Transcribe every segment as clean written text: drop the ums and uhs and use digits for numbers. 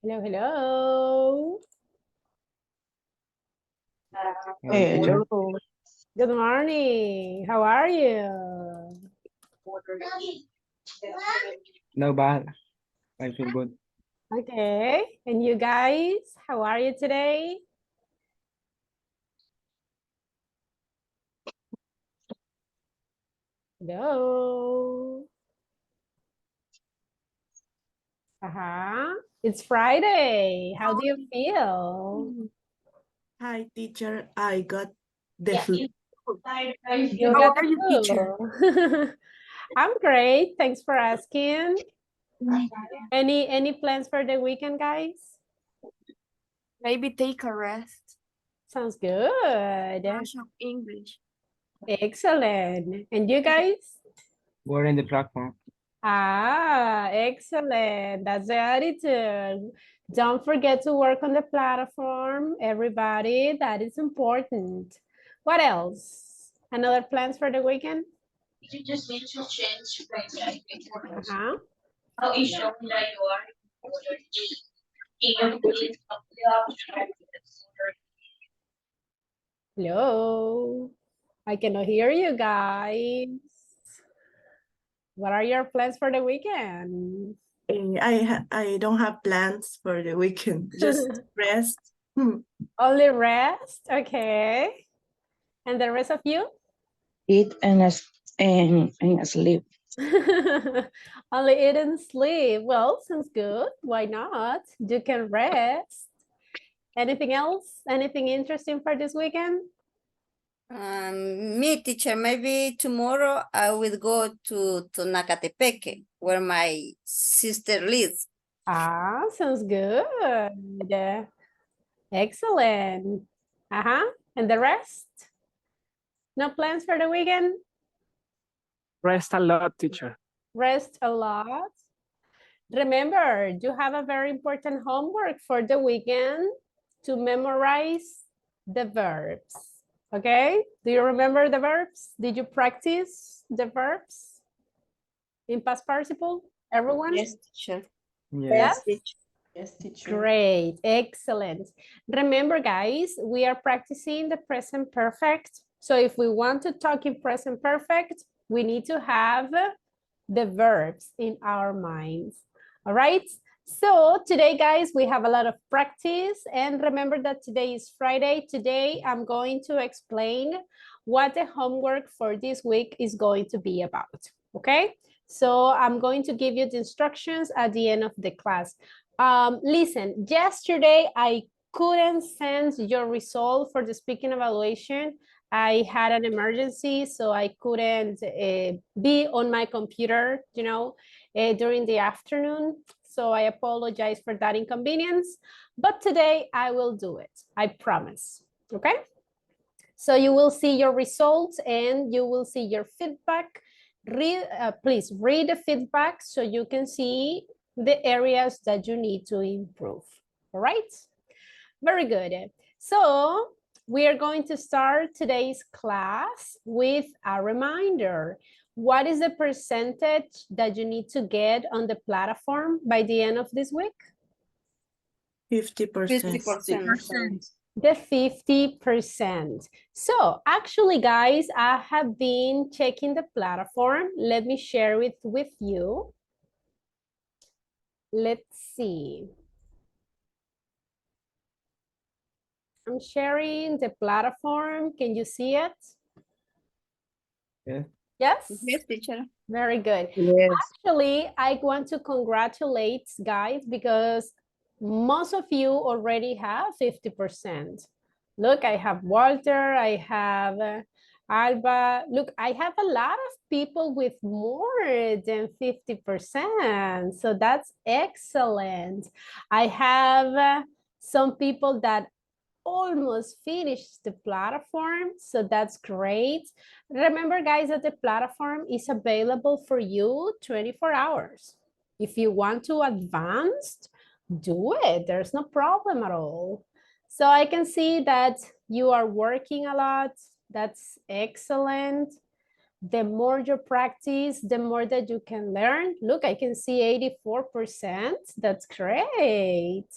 Hello, hello. Hello. Good morning. How are you? No bad. I feel good. Okay. And you guys, how are you today? Hello. It's Friday. How do you feel? Hi, teacher. I got the flu. You How got are the you, teacher? flu. I'm great. Thanks for asking. Any plans for the weekend, guys? Maybe take a rest. Sounds good. Brush up English. Excellent. And you guys? We're in the platform. Excellent. That's the attitude. Don't forget to work on the platform, everybody. That is important. What else? Another plans for the weekend? You just need to change Uh-huh. how it's showing that you are in your place of the object. Hello. I cannot hear you guys. What are your plans for the weekend? I don't have plans for the weekend. Just rest. Only rest? Okay. And the rest of you? Eat and sleep. Only eat and sleep. Well, sounds good. Why not? You can rest. Anything else? Anything interesting for this weekend? Me, teacher, maybe tomorrow I will go to Nacatepeque, where my sister lives. Sounds good. Excellent. And the rest? No plans for the weekend? Rest a lot, teacher. Rest a lot. Remember, you have a very important homework for the weekend to memorize the verbs. Okay? Do you remember the verbs? Did you practice the verbs in past participle? Everyone? Yes, teacher. Yes? Yes, teacher. Great, excellent. Remember, guys, we are practicing the present perfect. So if we want to talk in present perfect, we need to have the verbs in our minds. All right? So today, guys, we have a lot of practice. And remember that today is Friday. Today, I'm going to explain what the homework for this week is going to be about. Okay? So I'm going to give you the instructions at the end of the class. Listen, yesterday I couldn't send your result for the speaking evaluation. I had an emergency, so I couldn't be on my computer, during the afternoon. So I apologize for that inconvenience, but today I will do it, I promise, okay? So you will see your results and you will see your feedback. Please read the feedback so you can see the areas that you need to improve, all right? Very good. So we are going to start today's class with a reminder. What is the percentage that you need to get on the platform by the end of this week? 50%. 50%. The 50%. So actually, guys, I have been checking the platform. Let me share it with you. Let's see. I'm sharing the platform. Can you see it? Yeah. Yes? Yes, teacher. Very good. Yes. Actually, I want to congratulate guys because most of you already have 50%. Look, I have Walter, I have Alba. Look, I have a lot of people with more than 50%. So that's excellent. I have some people that almost finished the platform, so that's great. Remember, guys, that the platform is available for you 24 hours. If you want to advance, do it. There's no problem at all. So I can see that you are working a lot. That's excellent. The more you practice, the more that you can learn. Look, I can see 84%. That's great.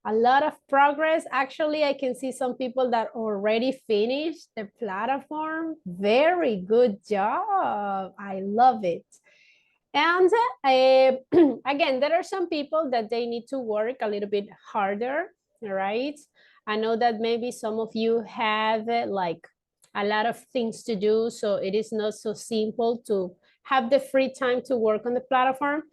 A lot of progress. Actually, I can see some people that already finished the platform. Very good job. I love it. And again, there are some people that they need to work a little bit harder, right? I know that maybe some of you have like a lot of things to do, so it is not so simple to have the free time to work on the platform,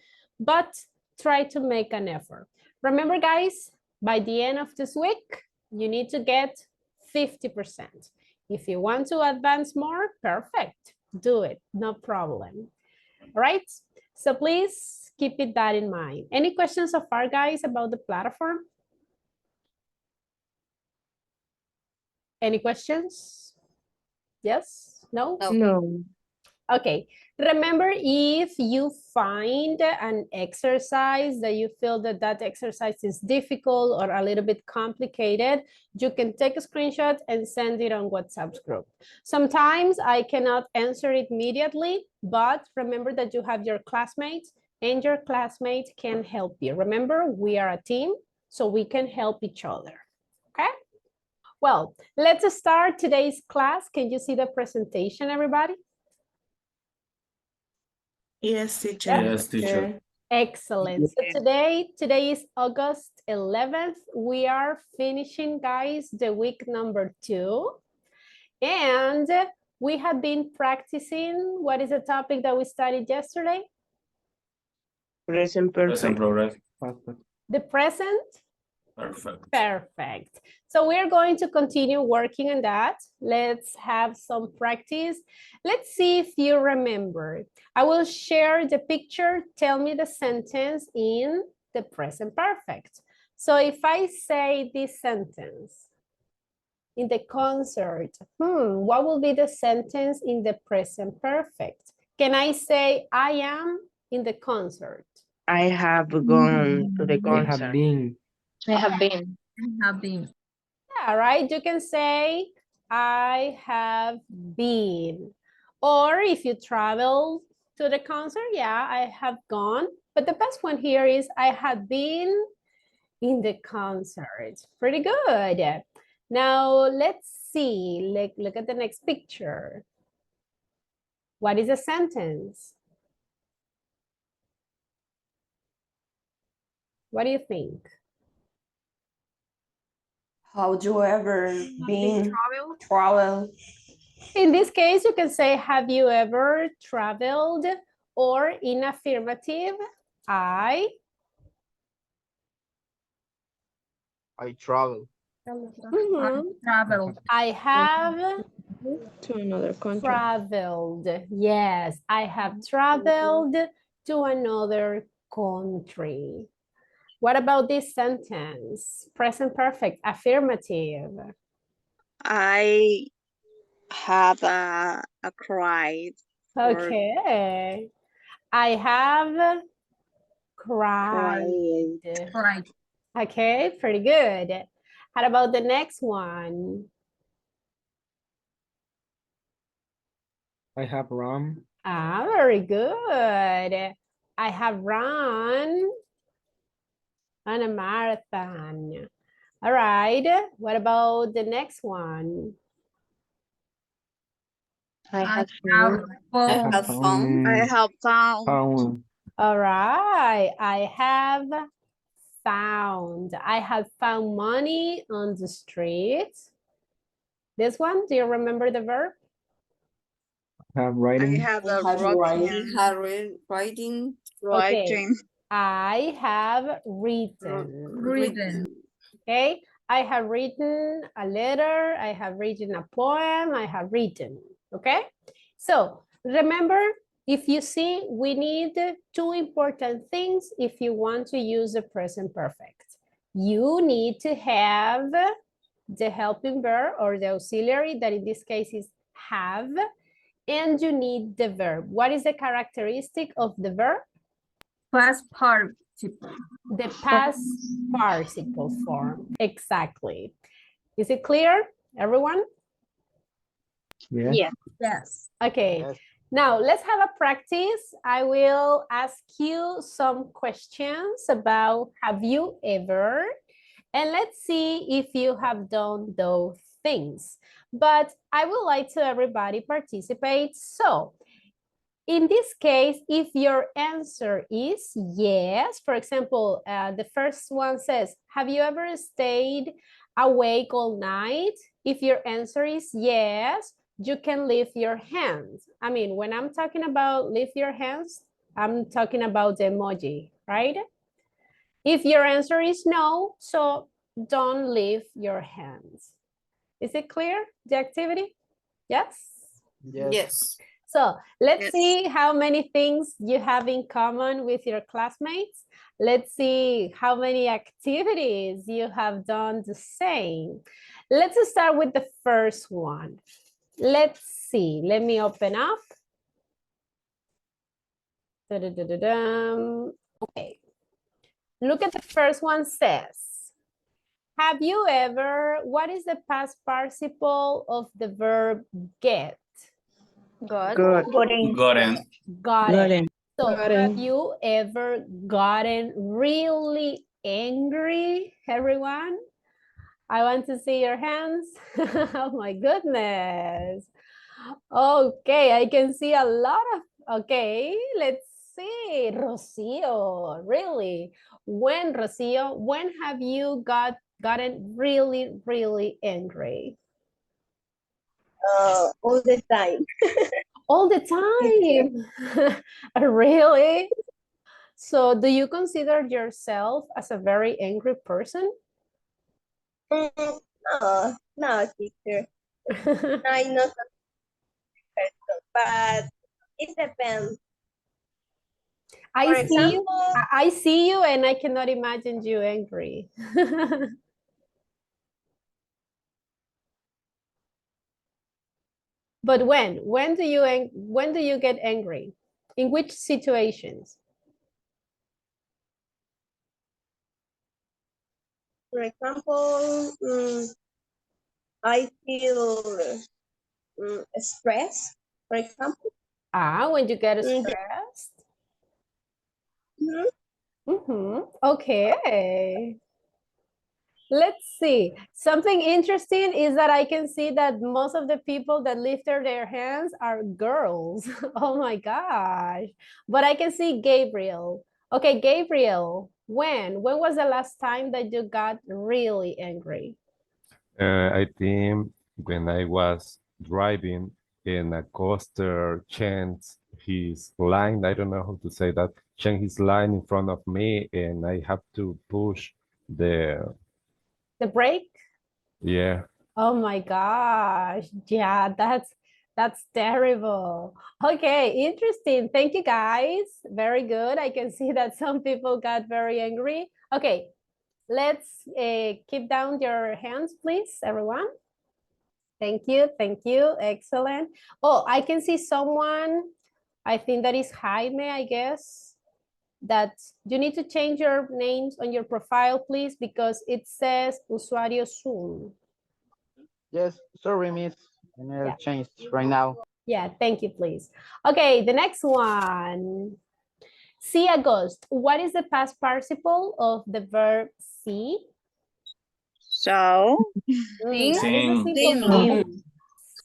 but try to make an effort. Remember, guys, by the end of this week, you need to get 50%. If you want to advance more, perfect, do it, no problem. All right, so please keep that in mind. Any questions so far, guys, about the platform? Any questions? Yes? No? No. Okay, remember, if you find an exercise that you feel that that exercise is difficult or a little bit complicated, you can take a screenshot and send it on WhatsApp group. Sometimes I cannot answer it immediately, but remember that you have your classmates and your classmates can help you. Remember, we are a team, so we can help each other, okay? Well, let's start today's class. Can you see the presentation, everybody? Yes, teacher. Yeah. Yes, teacher. Excellent. So today is August 11th. We are finishing, guys, the week number 2. And we have been practicing, what is the topic that we studied yesterday? Present Present perfect. progress. The present Perfect. perfect. So we're going to continue working on that. Let's have some practice. Let's see if you remember. I will share the picture. Tell me the sentence in the present perfect. So if I say this sentence in the concert, what will be the sentence in the present perfect? Can I say I am in the concert? I have gone to the I have concert. been. I have been. Yeah, right. You can say I have been. Or if you travel to the concert, yeah, I have gone. But the best one here is I have been in the concert. Pretty good. Now let's see. Look at the next picture. What is a sentence? What do you think? How do you ever been travel? In this case, you can say, have you ever traveled? Or in affirmative, I travel. traveled. I have To another country. traveled. Yes, I have traveled to another country. What about this sentence? Present perfect, affirmative. I have a cried. Okay. I have cried. Okay, pretty good. How about the next one? I have run. Ah, very good. I have run on a marathon. All right. What about the next one? I have I have fun. I have found. Found. All right. I have found. I have found money on the street. This one, do you remember the verb? Have I writing. have I a have writing. Writing. Okay. I have written. Okay. I have written a letter. I have written a poem. I have written. Okay. So remember, if you see, we need 2 important things if you want to use the present perfect. You need to have the helping verb or the auxiliary, that in this case is have, and you need the verb. What is the characteristic of the verb? Past participle. The past participle form. Exactly. Is it clear, everyone? Yeah. Yes. Okay. Yes. Now, let's have a practice. I will ask you some questions about have you ever, and let's see if you have done those things. But I would like to everybody participate. So in this case, if your answer is yes, for example, the first one says, have you ever stayed awake all night? If your answer is yes, you can lift your hands. I mean, when I'm talking about lift your hands, I'm talking about the emoji, right? If your answer is no, so don't lift your hands. Is it clear, the activity? Yes? Yes. So let's Yes. see how many things you have in common with your classmates. Let's see how many activities you have done the same. Let's start with the first one. Let's see, let me open up. Da-da-da-da-dum. Okay, look at the first one says, have you ever, what is the past participle of the verb get? Good. Gotten. Gotten. So Gotten. have you ever gotten really angry, everyone? I want to see your hands. Oh my goodness. Okay, I can see a lot of, okay, let's see. Rocio, really? When, Rocio, when have you gotten really, really angry? All the time. All the time. Really? So do you consider yourself as a very angry person? No, no, teacher. I'm not a person, but it depends. For I see you. example, I see you and I cannot imagine you angry. But when do you get angry? In which situations? for example, I feel stressed, for example. When you get Mhm. stressed. Mhm. Okay. Let's see. Something interesting is that I can see that most of the people that lifted their hands are girls. Oh my gosh. But I can see Gabriel. Okay, Gabriel, when? When was the last time that you got really angry? I think when I was driving and a coaster changed his line, I don't know how to say that, changed his line in front of me and I have to push the, The break? yeah. Oh my gosh. Yeah, that's terrible. Okay, interesting. Thank you guys. Very good. I can see that some people got very angry. Okay, let's keep down your hands, please, everyone. Thank you. Thank you. Excellent. Oh, I can see someone. I think that is Jaime, I guess. That you need to change your names on your profile, please, because it says usuario Zoom. Yes, sorry, miss. I need Yeah. to change right now. Yeah, thank you, please. Okay, the next one. See August. What is the past participle of the verb see? So, That is a simple Seen. question.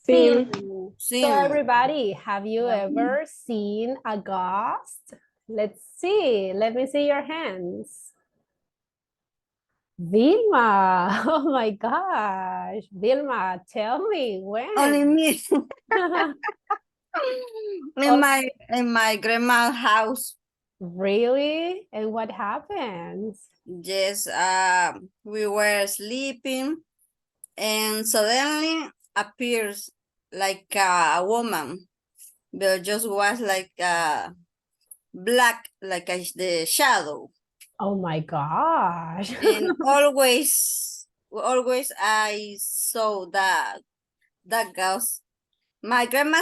Seen. So Seen. everybody, have you ever seen a ghost? Let's see. Let me see your hands. Vilma. Oh my gosh. Vilma, tell me Only when. me. In my grandma's house. Really? And what happens? Yes, we were sleeping and suddenly appears like a woman. But just was like black, like the shadow. Oh my gosh. And always I saw that ghost. My grandma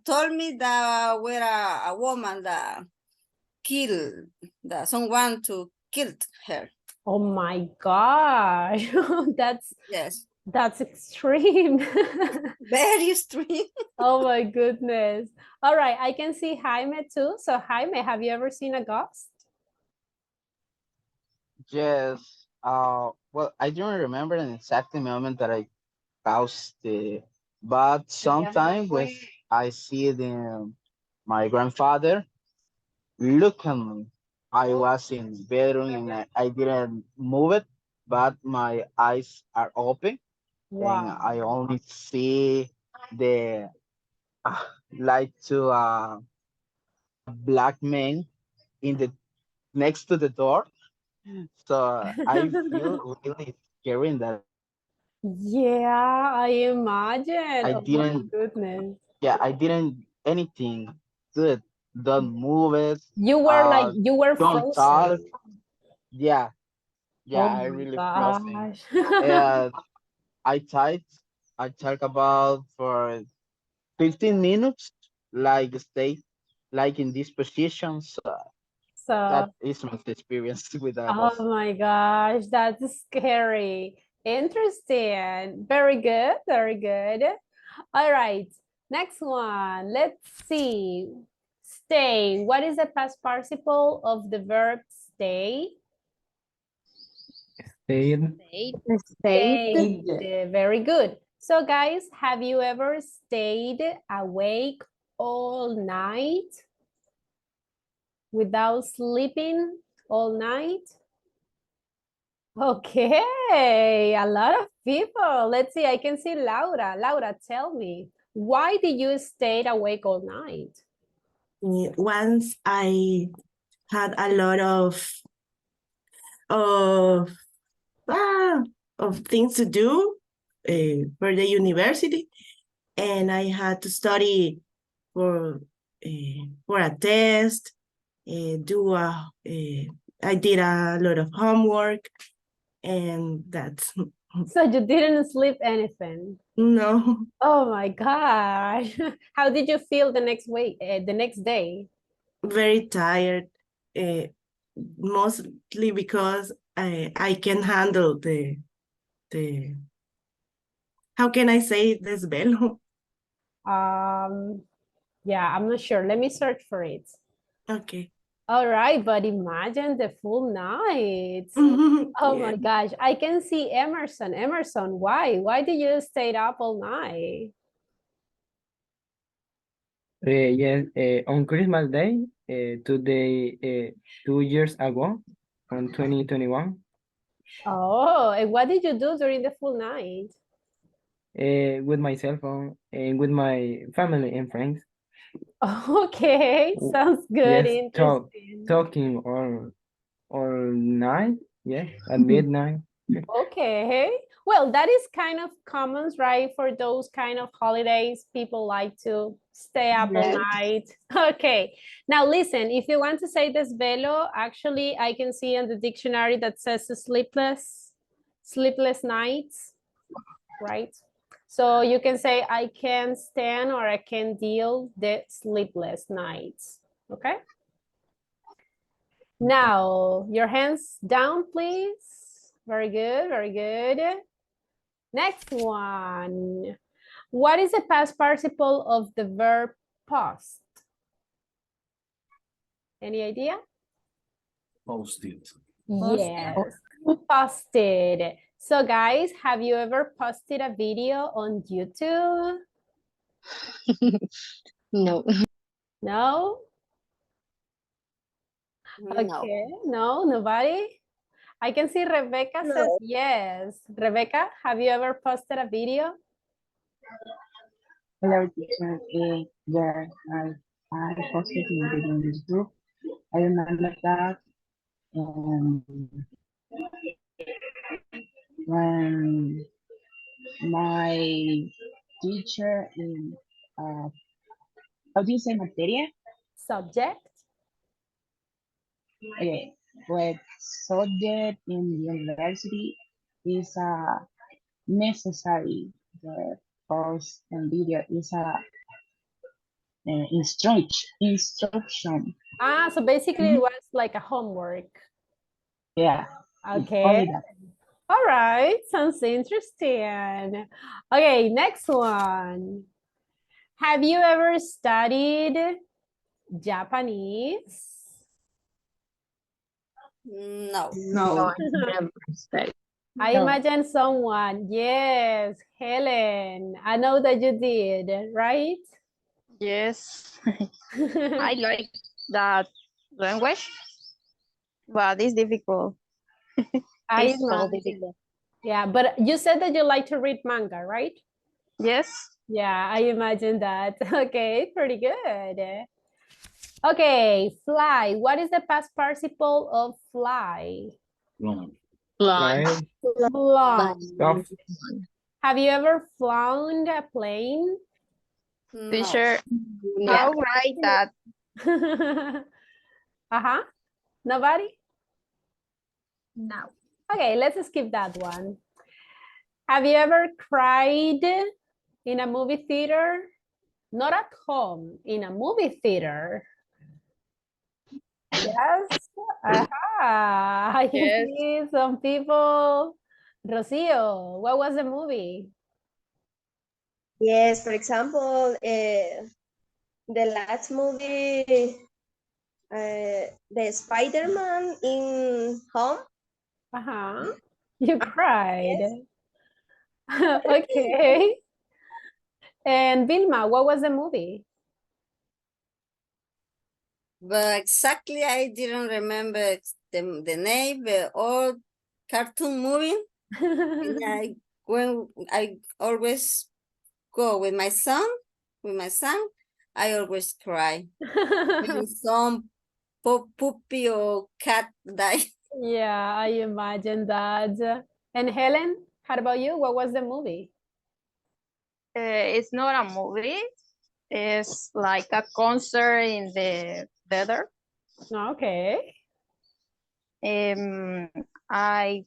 told me that we're a woman that killed that someone to killed her. Oh my gosh. That's Yes. That's extreme. Very extreme. Oh my goodness. All right, I can see Jaime too. So Jaime, have you ever seen a ghost? Yes. Well, I don't remember an exact moment that I caused it, but sometimes when I see my grandfather look at me. I was in bedroom and I didn't move it, but my eyes are open and Wow. I only see the uh, light to a black man in the next to the door. So I feel really scary in that. Yeah, I imagine. I Oh my didn't, goodness. yeah, I didn't anything. Do it. Don't move it. You were Don't talk. frozen. Yeah, yeah, Oh I my really frozen. gosh. And I typed, I talk about for 15 minutes, like stay like in this position. So that So, is my experience with that oh ghost. my gosh, that's scary. Interesting. Very good, very good. All right, next one. Let's see. Stay. What is the past participle of the verb stay? Stayed. Stayed. Very good. So guys, have you ever stayed awake all night without sleeping all night? Okay, a lot of people. Let's see, I can see Laura. Laura, tell me, why did you stay awake all night? Once I had a lot of ah, of things to do for the university, and I had to study for a test. I did a lot of homework, and that's So you didn't sleep anything? no, Oh my gosh. How did you feel the next week, the next day? very tired. Uh, Mostly because I can handle the how can I say desvelo? Um, yeah, I'm not sure. Let me search for it. Okay. All right, but imagine the full night. Oh Yeah. my gosh, I can see Emerson. Emerson, why? Why did you stay up all night? Yes, on Christmas Day, today, 2 years ago, on 2021, Oh, and what did you do during the full night? with my cell phone and with my family and friends. Okay, sounds good, Yes, interesting. talking all night, yes, at midnight. Okay, well, that is kind of common, right? For those kind of holidays, people like to stay up all night. Okay, now listen, if you want to say desvelo, actually, I can see in the dictionary that says sleepless nights, right? So you can say, I can stand or I can deal the sleepless nights, okay? Now, your hands down, please. Very good, very good. Next one. What is the past participle of the verb post? Any idea? Posted. Yes, posted. So guys, have you ever posted a video on YouTube? No. No? Okay, no, nobody? I can see Rebecca says No. yes. Rebecca, have you ever posted a video? Hello, teacher. Yeah, I posted in the group. I remember that when my teacher in how do you say materia? Subject? Okay, with subject in the university is necessary. The post and video is instruction. Ah, so basically it was like a homework. Yeah, Okay. only that. All right, sounds interesting. Okay, next one. Have you ever studied Japanese? No. No, I never studied. I No. imagine someone. Yes, Helen. I know that you did, right? Yes, I like that language, but it's difficult. I It's so imagine. difficult. Yeah, but you said that you like to read manga, right? Yes. Yeah, I imagine that. Okay, pretty good. Okay, fly. What is the past participle of fly? Long. Flying. Flown. Stuff. Have you ever flown a plane? No. Teacher, Yeah. how write that? Uh-huh. Nobody? No. Okay, let's skip that one. Have you ever cried in a movie theater? Not at home, in a movie theater. Yes. Aha. I can Yes. see some people. Rocio, what was the movie? Yes, for example, the last movie, the Spider-Man in Home. Uh-huh. You cried. Yes. Okay. And Vilma, what was the movie? But exactly, I didn't remember the name, but all cartoon movie. And when I always go with my son, I always cry. When some puppy or cat die. Yeah, I imagine that. And Helen, how about you? What was the movie? It's not a movie. It's like a concert in the theater. Okay. Um, I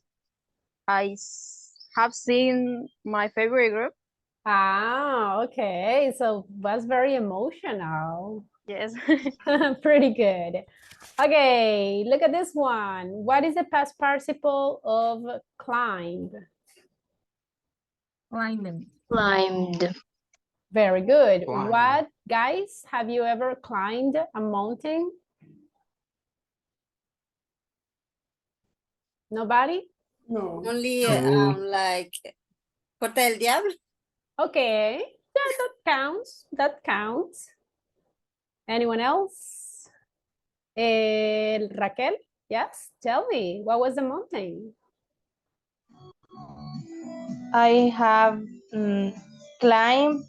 have seen my favorite group. Ah, okay. So was very emotional. Yes. Pretty good. Okay, look at this one. What is the past participle of climb? Climbing. Climbed. Very good. Climb. What, guys, have you ever climbed a mountain? Nobody? No. Only No. like Hotel Diablo. Okay, yeah, that counts. That counts. Anyone else? Raquel, yes, tell me, what was the mountain? I have climbed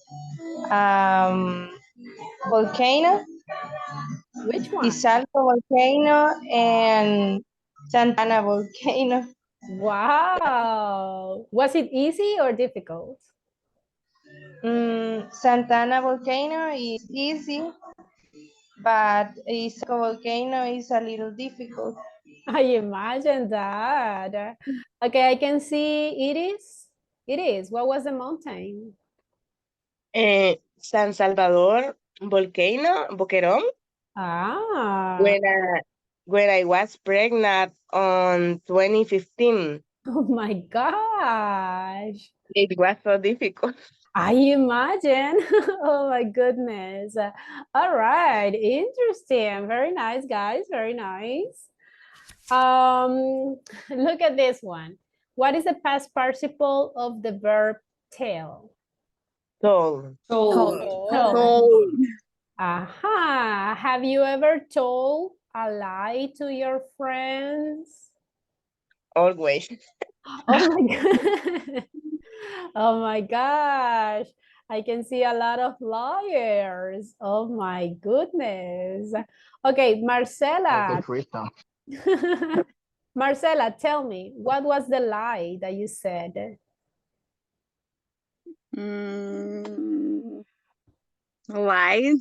volcano, Which one? Izalco volcano, and Santana volcano. Wow. Was it easy or difficult? Santana volcano is easy, but Izalco volcano is a little difficult. I imagine that. Okay, I can see it is. It is. What was the mountain? San Salvador volcano, Boquerón. Ah. When I was pregnant on 2015. Oh my gosh. It was so difficult. I imagine. Oh my goodness. All right. Interesting. Very nice, guys. Very nice. Look at this one. What is the past participle of the verb tell? Told. Told. Aha. Have you ever told a lie to your friends? Always. Oh my god. Oh my gosh. I can see a lot of liars. Oh my goodness. Okay, Marcela. Okay, freestyle. Marcela, tell me, what was the lie that you said? Why?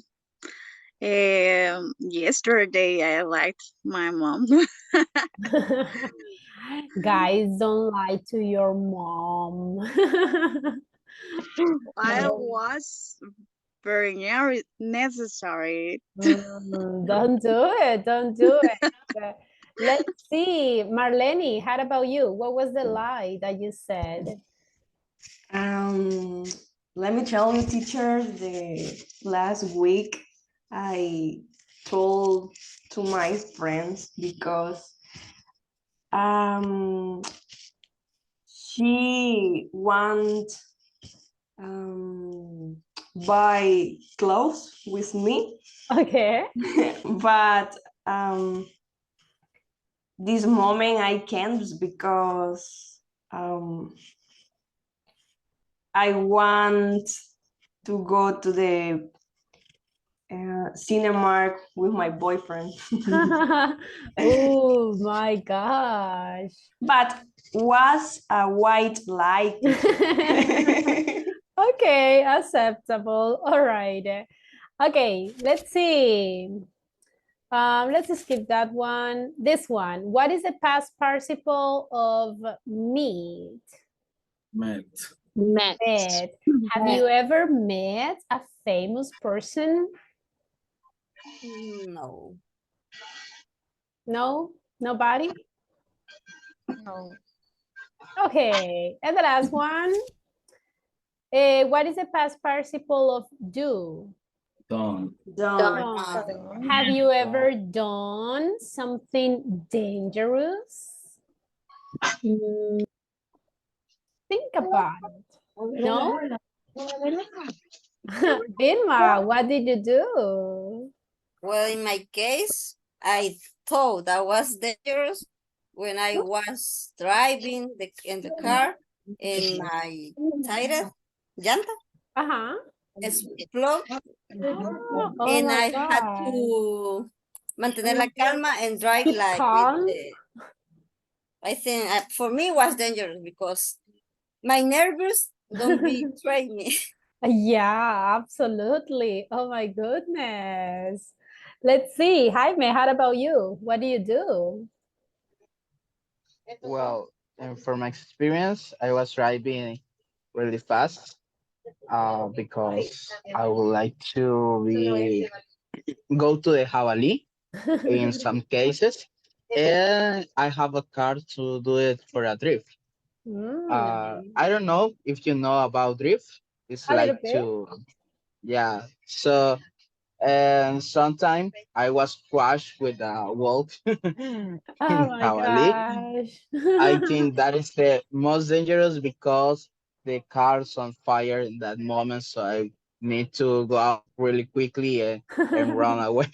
Yesterday I liked my mom. Guys, don't lie to your mom. I was very necessary. Don't do it. Don't do it. Let's see. Marlene, how about you? What was the lie that you said? Let me tell you, teacher, the last week I told to my friends because she want buy clothes with me. Okay. But this moment I can't because I want to go to the cinema with my boyfriend. Oh my gosh. But was a white light. Okay, acceptable. All right. Okay, let's see. Let's skip that one. This one. What is the past participle of meet? Met. Met. Met. Have you ever met a famous person? No. No? Nobody? No. Okay, and the last one. What is the past participle of do? Done. Done. Have you ever done something dangerous? Think about it. No? Vilma, what did you do? Well, in my case, I thought that was dangerous when I was driving in the car and my tire, llanta, Uh-huh. exploded. Oh And my I had God. to mantener la calma and drive Keep like calm. I think for me it was dangerous because my nerves don't betray me. Yeah, absolutely. Oh my goodness. Let's see. Jaime, how about you? What do you do? Well, and from my experience, I was driving really fast because I would like to go to the Javali in some cases, and I have a car to do it for a drift. I don't know if you know about drift. It's A little like bit. to, yeah. So, and sometimes I was crushed with a wolf in Oh my Javali. gosh. I think that is the most dangerous because the car's on fire in that moment. So I need to go out really quickly and run away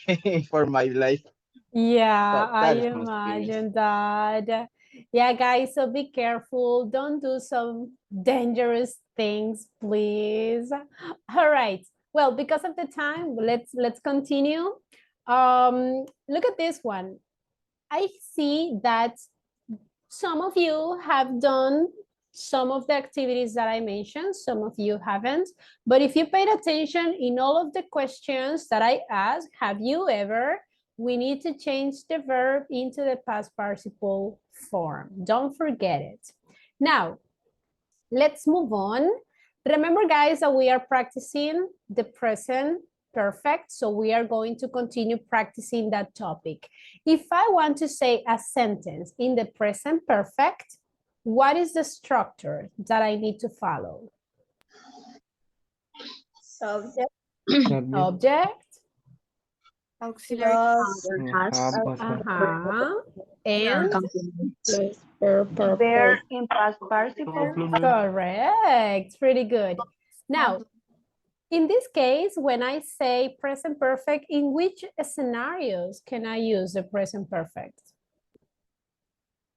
for my life. Yeah, So I that is my experience. imagine that. Yeah, guys, so be careful. Don't do some dangerous things, please. All right. Well, because of the time, let's continue. Look at this one. I see that some of you have done some of the activities that I mentioned, some of you haven't. But if you paid attention in all of the questions that I asked, have you ever, we need to change the verb into the past participle form. Don't forget it. Now, let's move on. Remember, guys, that we are practicing the present perfect, so we are going to continue practicing that topic. If I want to say a sentence in the present perfect, what is the structure that I need to follow? Subject, Object, Auxiliary plus, and There in past participle. correct. Pretty good. Now, in this case, when I say present perfect, in which scenarios can I use the present perfect?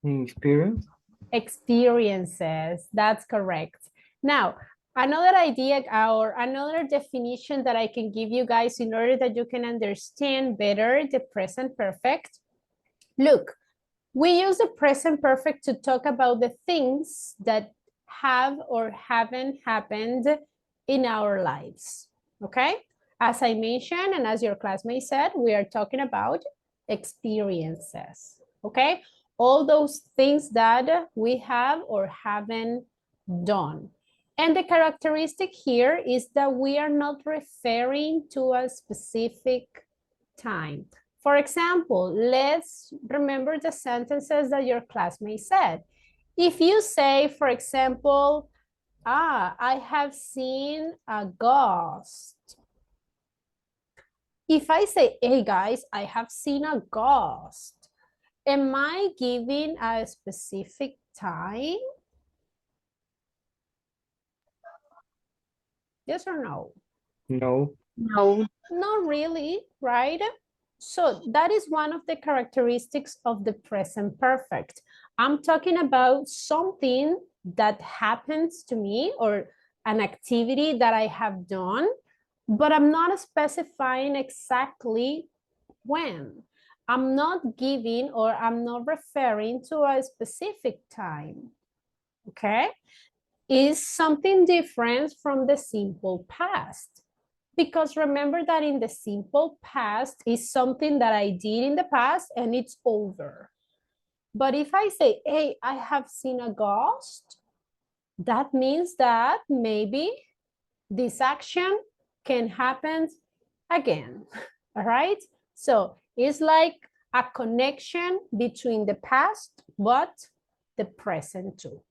Experience. Experiences, that's correct. Now, another idea or another definition that I can give you guys in order that you can understand better the present perfect. Look, we use the present perfect to talk about the things that have or haven't happened in our lives, okay? As I mentioned, and as your classmate said, we are talking about experiences, okay? All those things that we have or haven't done. And the characteristic here is that we are not referring to a specific time. For example, let's remember the sentences that your classmate said. If you say, for example, I have seen a ghost. If I say, hey guys, I have seen a ghost, am I giving a specific time? Yes or no? No. No. Not really, right? So that is one of the characteristics of the present perfect. I'm talking about something that happens to me or an activity that I have done, but I'm not specifying exactly when. I'm not giving or I'm not referring to a specific time, okay? Is something different from the simple past. Because remember that in the simple past is something that I did in the past and it's over. But if I say, hey, I have seen a ghost, that means that maybe this action can happen again, all right? So it's like a connection between the past, but the present too.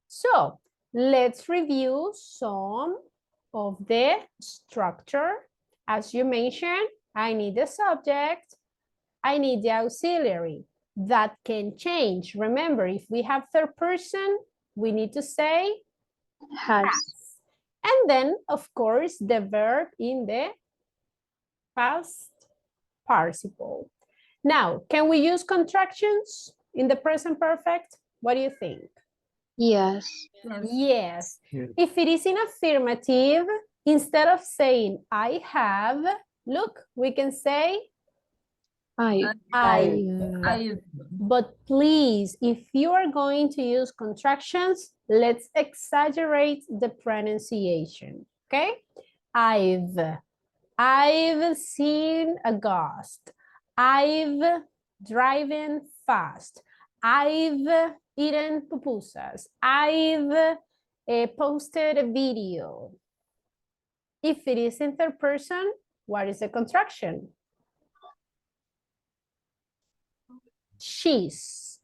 So let's review some of the structure. As you mentioned, I need the subject, I need the auxiliary. That can change. Remember, if we have third person, we need to say has. And then, of course, the verb in the past participle. Now, can we use contractions in the present perfect? What do you think? Yes. Yes. If it is in affirmative, instead of saying I have, look, we can say I've. But please, if you are going to use contractions, let's exaggerate the pronunciation, okay? I've seen a ghost. I've driven fast. I've eaten pupusas. I've posted a video. If it is in third person, what is the contraction? She's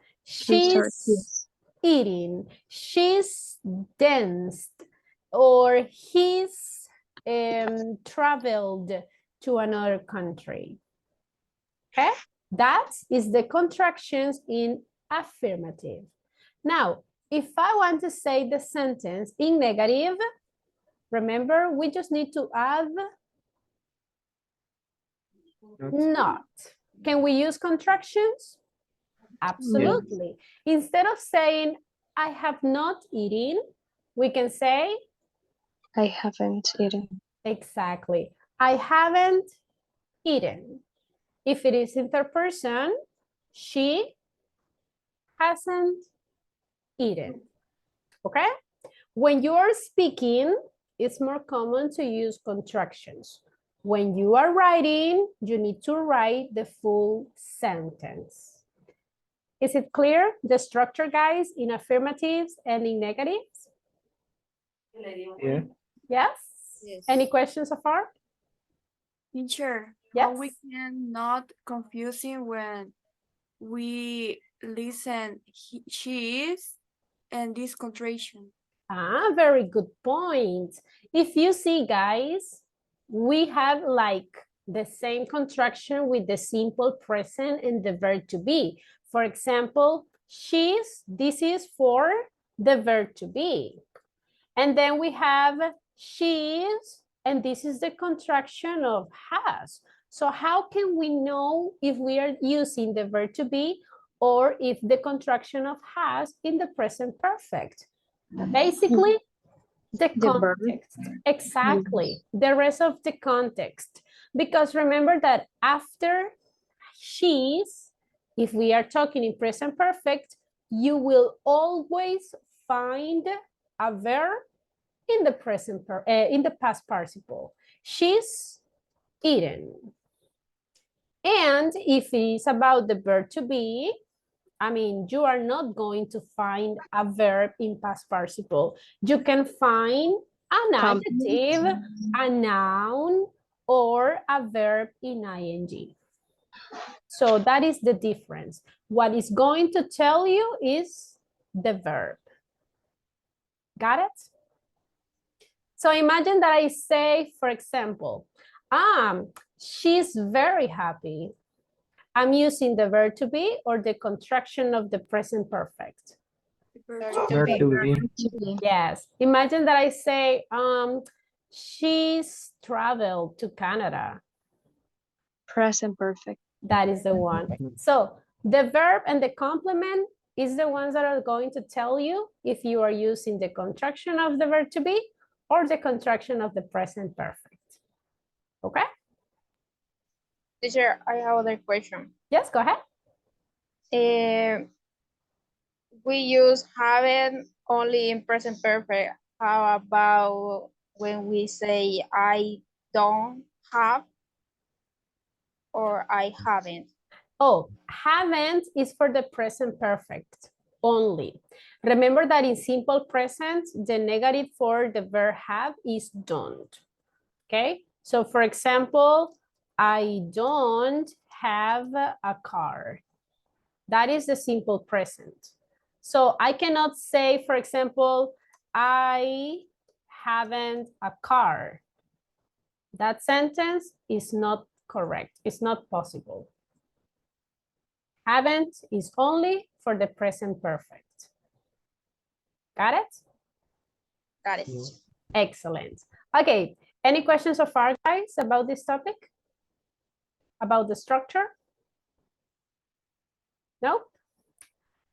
eating. She's danced. Or he's traveled to another country. Okay, that is the contractions in affirmative. Now, if I want to say the sentence in negative, remember, we just need to add not. Can we use contractions? Absolutely. Yes. Instead of saying, I have not eaten, we can say, I haven't eaten. Exactly. I haven't eaten. If it is in third person, she hasn't eaten. Okay? When you are speaking, it's more common to use contractions. When you are writing, you need to write the full sentence. Is it clear, the structure, guys, in affirmatives and in negatives? Yeah. Yes? Yes. Any questions so far? Teacher, yes? How we can not confusing when we listen she is and this contraction. Ah, very good point. If you see, guys, we have like the same contraction with the simple present and the verb to be. For example, she's, this is for the verb to be. And then we have she's, and this is the contraction of has. So how can we know if we are using the verb to be or if the contraction of has in the present perfect? Basically, the context. Exactly. The rest of the context. Because remember that after she's, if we are talking in present perfect, you will always find a verb in the present in the past participle. She's eaten. And if it is about the verb to be, I mean, you are not going to find a verb in past participle. You can find an adjective, a noun, or a verb in ing. So that is the difference. What is going to tell you is the verb. Got it? So imagine that I say, for example, she's very happy. I'm using the verb to be or the contraction of the present perfect. Verb to be. Yes. Imagine that I say, she's traveled to Canada. Present perfect. That is the one. So the verb and the complement is the ones that are going to tell you if you are using the contraction of the verb to be or the contraction of the present perfect. Okay? Teacher, I have another question. Yes, go ahead. We use haven't only in present perfect. How about when we say I don't have or I haven't? Oh, haven't is for the present perfect only. Remember that in simple present, the negative for the verb have is don't. Okay? So for example, I don't have a car. That is the simple present. So I cannot say, for example, I haven't a car. That sentence is not correct. It's not possible. Haven't is only for the present perfect. Got it? Got it. Excellent. Okay, any questions so far, guys, about this topic? About the structure? No?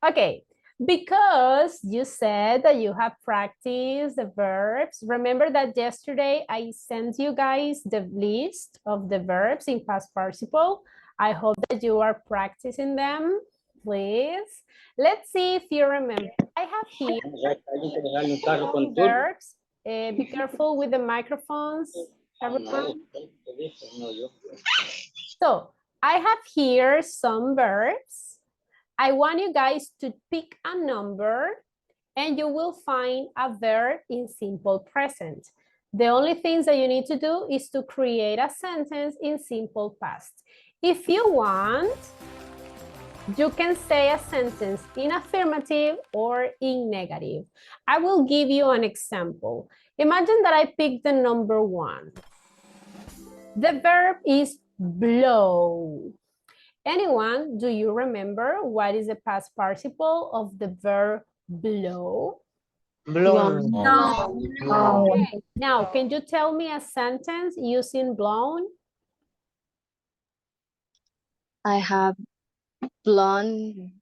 Okay, because you said that you have practiced the verbs. Remember that yesterday I sent you guys the list of the verbs in past participle. I hope that you are practicing them, please. Let's see if you remember. I have here some verbs. Be careful with the microphones, everyone. So I have here some verbs. I want you guys to pick a number and you will find a verb in simple present. The only things that you need to do is to create a sentence in simple past. If you want, you can say a sentence in affirmative or in negative. I will give you an example. Imagine that I picked the number 1. The verb is blow. Anyone, do you remember what is the past participle of the verb blow? Blown. No. Okay. Now, can you tell me a sentence using blown? I have blown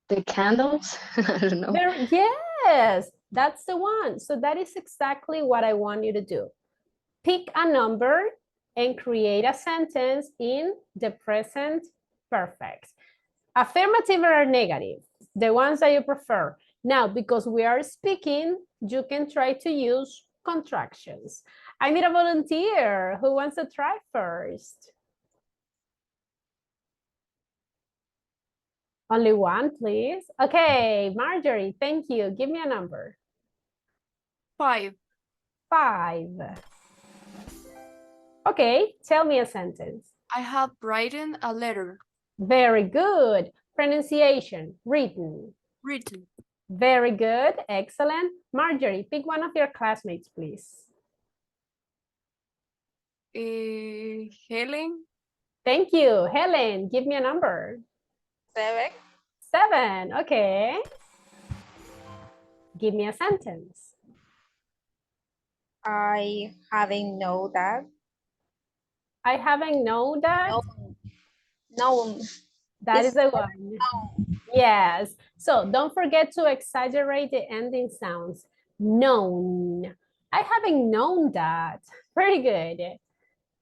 the candles. I don't know. Yes, that's the one. So that is exactly what I want you to do. Pick a number and create a sentence in the present perfect. Affirmative or negative, the ones that you prefer. Now, because we are speaking, you can try to use contractions. I need a volunteer. Who wants to try first? Only one, please. Okay, Marjorie, thank you. Give me a number. 5. 5. Okay, tell me a sentence. I have written a letter. Very good. Pronunciation, written. Written. Very good, excellent. Marjorie, pick one of your classmates, please. Helen. Thank you. Helen, give me a number. 7. 7, okay. Give me a sentence. I haven't know that. I haven't known that. No. That is the one. Yes. So don't forget to exaggerate the ending sounds. Known. I haven't known that. Pretty good.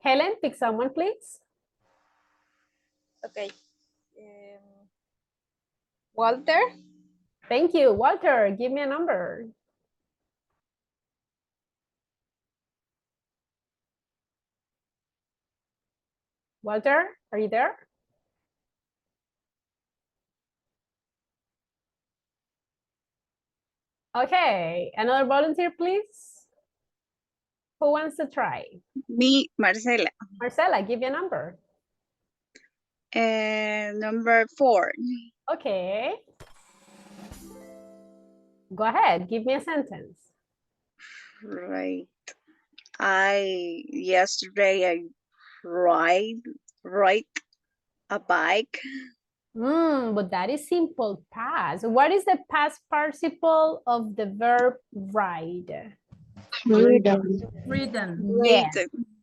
Helen, pick someone, please. Okay. Walter. Thank you. Walter, give me a number. Walter, are you there? Okay, another volunteer, please. Who wants to try? Me, Marcela. Marcela, give you a number. And number 4. Okay. Go ahead, give me a sentence. Right. Yesterday I ride a bike. But that is simple past. What is the past participle of the verb ride? Freedom. Yes,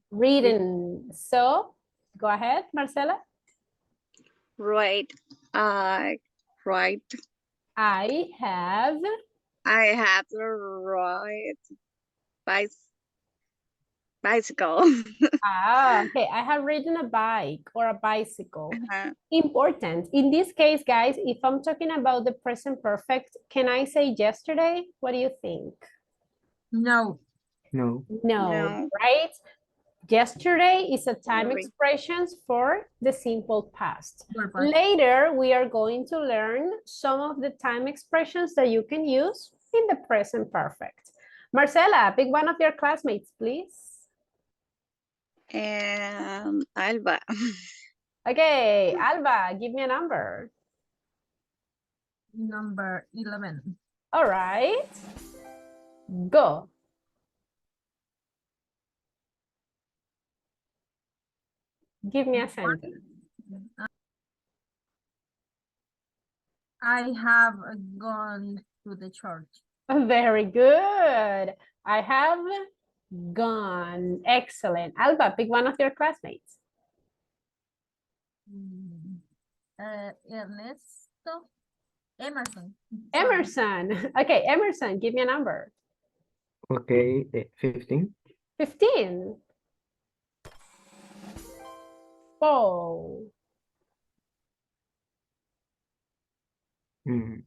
ridden. So, go ahead, Marcela. Right. Right. I have to ride bicycle. okay. I have ridden a bike or a bicycle. Important. In this case, guys, if I'm talking about the present perfect, can I say yesterday? What do you think? No. No. No, right? Yesterday is a time Right. expressions for the simple past. Simple past. Later, we are going to learn some of the time expressions that you can use in the present perfect. Marcela, pick one of your classmates, please. And Alba. Okay, Alba, give me a number. Number 11. All right, go. Give me a sentence. I have gone to the church. Very good. I have gone. Excellent. Alba, pick one of your classmates. Ernesto. Emerson. Emerson. Okay, Emerson, give me a number. Okay, 15. 15. Paul. Mm.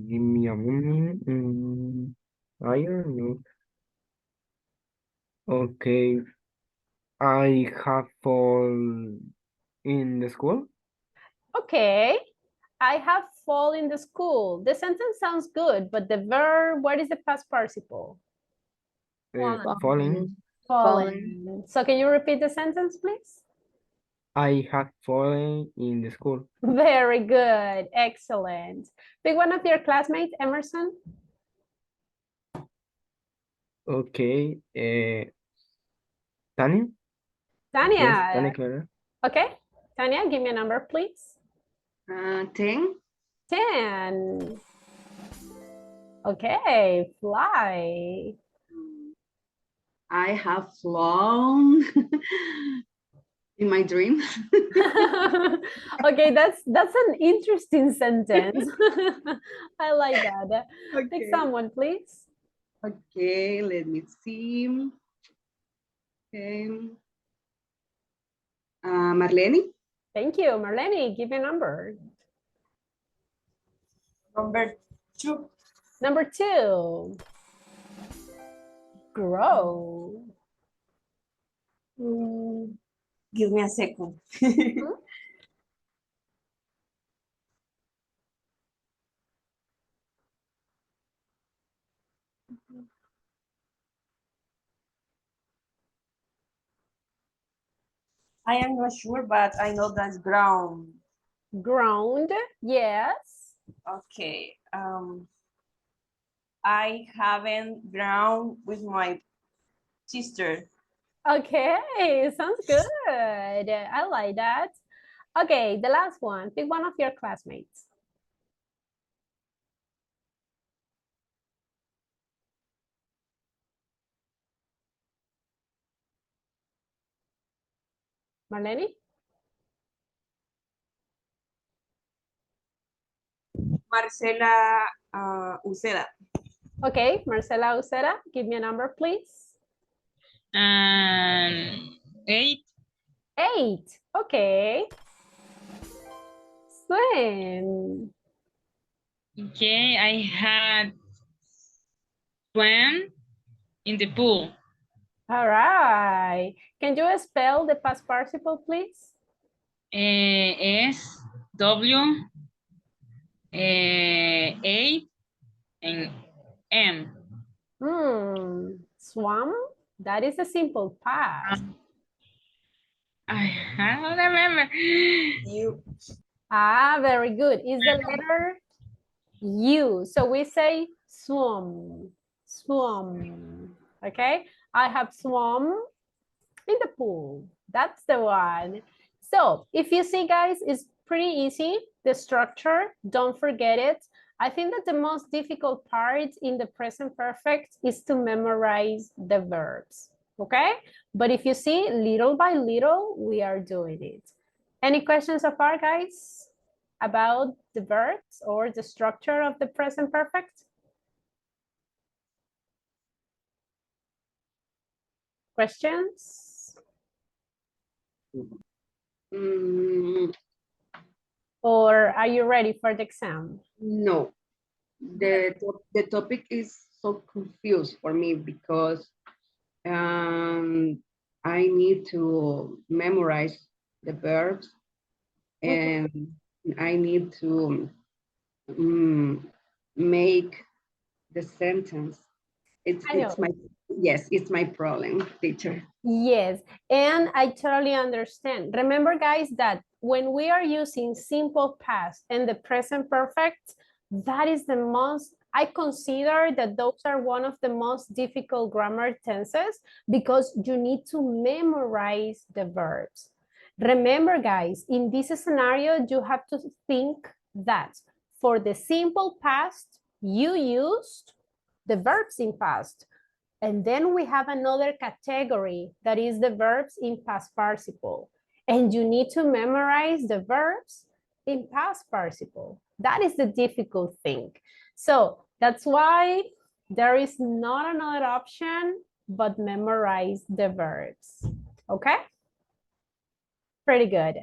Give me a moment. I don't know. Okay. I have fall in the school. Okay. I have fall in the school. The sentence sounds good, but the verb, what is the past participle? Falling. Fallen. So can you repeat the sentence, please? I have fallen in the school. Very good. Excellent. Pick one of your classmates, Emerson. Okay. Tanya? Tanya. Yes, Tanya Clara. Okay. Tanya, give me a number, please. 10. 10. Okay, fly. I have flown in my dream. Okay, that's an interesting sentence. I like that. Pick Okay. someone, please. Okay, let me see. Okay. Marlene. Thank you, Marlene. Give me a number. Number 2. Number 2. Grow. Give me a second. I am not sure, but I know that's ground. Ground, yes. Okay. I haven't ground with my sister. Okay, sounds good. I like that. Okay, the last one. Pick one of your classmates. Marlene? Marcela Uceda. Okay, Marcela Uceda, give me a number, please. 8. 8. Okay. Swim. Okay, I had swam in the pool. All right. Can you spell the past participle, please? S, W, A, and M. Swam. That is a simple past. I don't remember. You. Ah, very good. Is the letter U. So we say swum, swum. Okay, I have swum in the pool. That's the one. So if you see, guys, it's pretty easy. The structure, don't forget it. I think that the most difficult part in the present perfect is to memorize the verbs, okay? But if you see, little by little, we are doing it. Any questions so far, guys, about the verbs or the structure of the present perfect? Questions? Or are you ready for the exam? No, the topic is so confused for me because I need to memorize the verbs and I need to make the sentence. It's my it's my problem, teacher. Yes, and I totally understand. Remember, guys, that when we are using simple past and the present perfect, that is the most, I consider that those are one of the most difficult grammar tenses because you need to memorize the verbs. Remember, guys, in this scenario, you have to think that for the simple past, you used the verbs in past. And then we have another category that is the verbs in past participle. And you need to memorize the verbs in past participle. That is the difficult thing. So that's why there is not another option but memorize the verbs. Okay? Pretty good.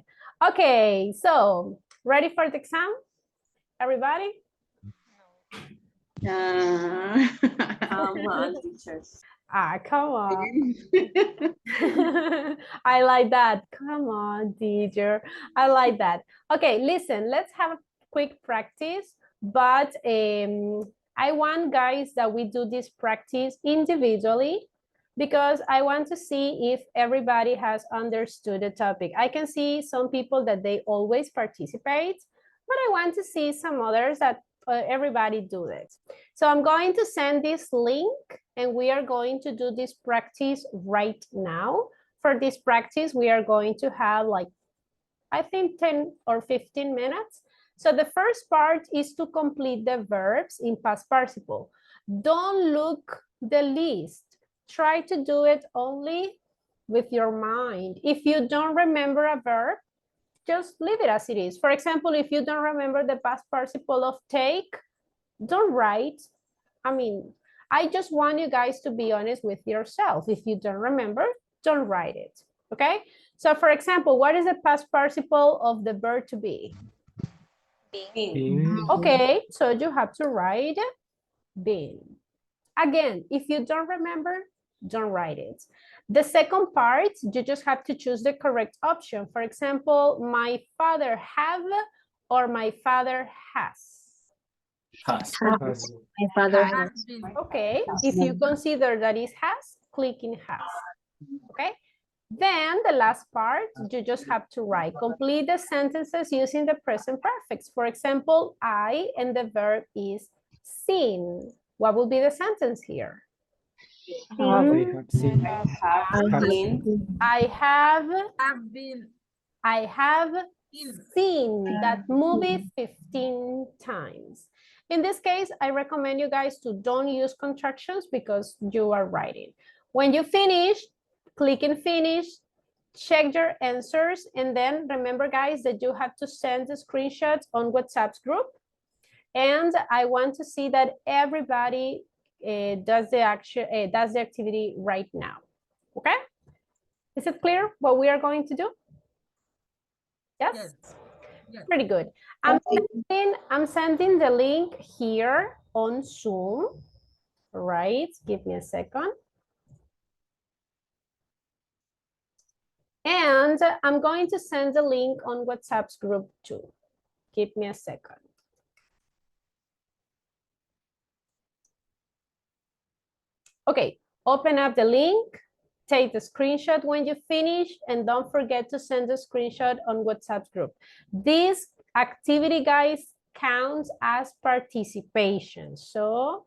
Okay, so ready for the exam? Everybody? Come on, teachers. Ah, come on. I like that. Come on, teacher. I like that. Okay, listen, let's have a quick practice, but I want, guys, that we do this practice individually because I want to see if everybody has understood the topic. I can see some people that they always participate, but I want to see some others that everybody do it. So I'm going to send this link and we are going to do this practice right now. For this practice, we are going to have like, I think 10 or 15 minutes. So the first part is to complete the verbs in past participle. Don't look the list. Try to do it only with your mind. If you don't remember a verb, just leave it as it is. For example, if you don't remember the past participle of take, don't write. I mean, I just want you guys to be honest with yourself. If you don't remember, don't write it, okay? So for example, what is the past participle of the verb to be? Been. Okay, so you have to write been. Again, if you don't remember, don't write it. The second part, you just have to choose the correct option. For example, my father have or my father has. Has. My father has. Okay, if you consider that is has, click in has. Okay, then the last part, you just have to write. Complete the sentences using the present perfects. For example, I and the verb is seen. What will be the sentence here? I have seen. I have seen that movie 15 times. In this case, I recommend you guys to don't use contractions because you are writing. When you finish, click in finish, check your answers, and then remember, guys, that you have to send the screenshots on WhatsApp's group. And I want to see that everybody does the activity right now. Okay? Is it clear what we are going to do? Yes? Pretty good. I'm sending the link here on Zoom, right? Give me a second. And I'm going to send the link on WhatsApp's group too. Give me a second. Okay, open up the link take the screenshot when you finish, and don't forget to send the screenshot on WhatsApp group. This activity, guys, counts as participation. So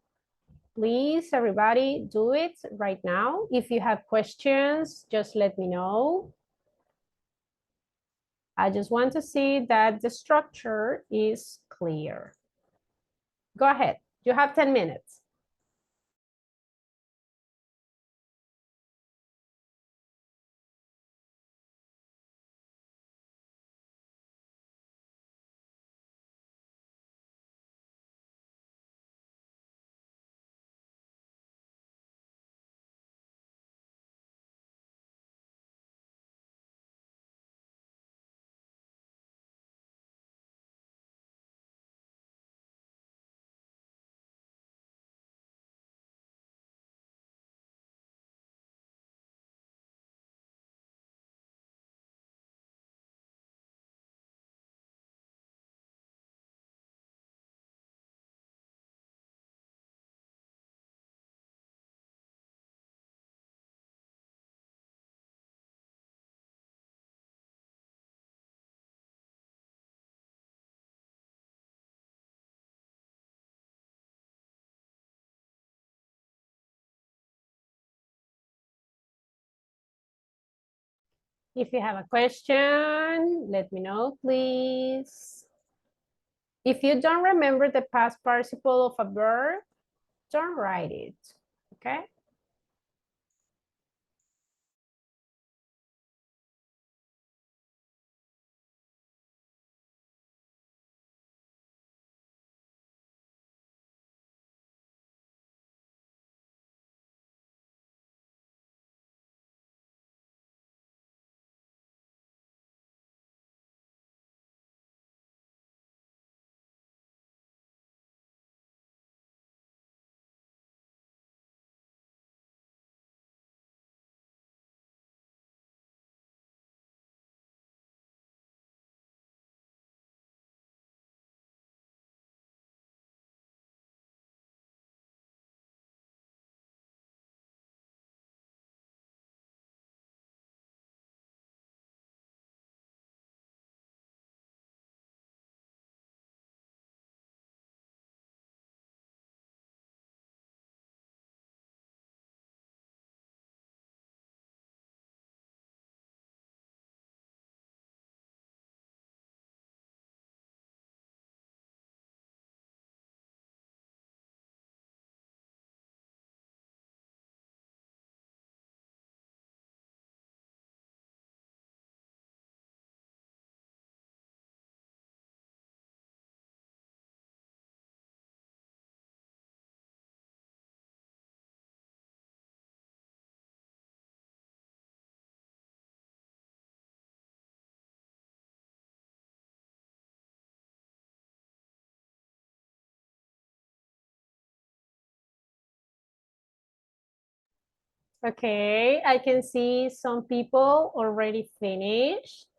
please, everybody, do it right now. If you have questions, just let me know. I just want to see that the structure is clear. Go ahead. You have 10 minutes. If you have a question, let me know, please. If you don't remember the past participle of a verb, don't write it, okay? Okay, I can see some people already finished.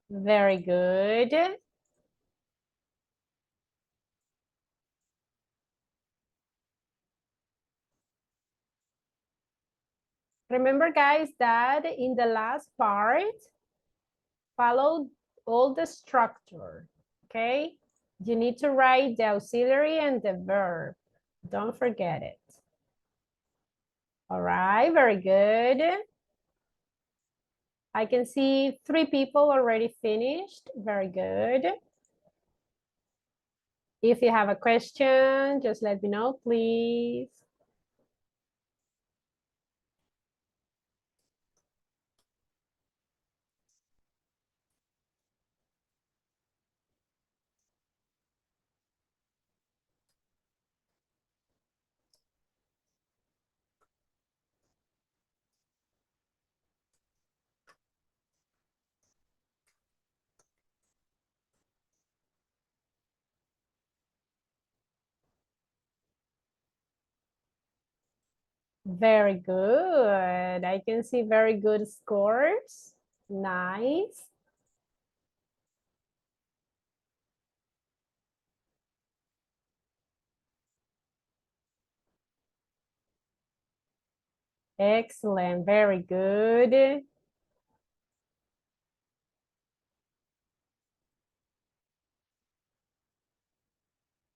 Very good. Remember, guys, that in the last part, follow all the structure, okay? You need to write the auxiliary and the verb. Don't forget it. All right, very good. I can see 3 people already finished. Very good. If you have a question, just let me know, please. Very good. I can see very good scores. Nice. Excellent, very good.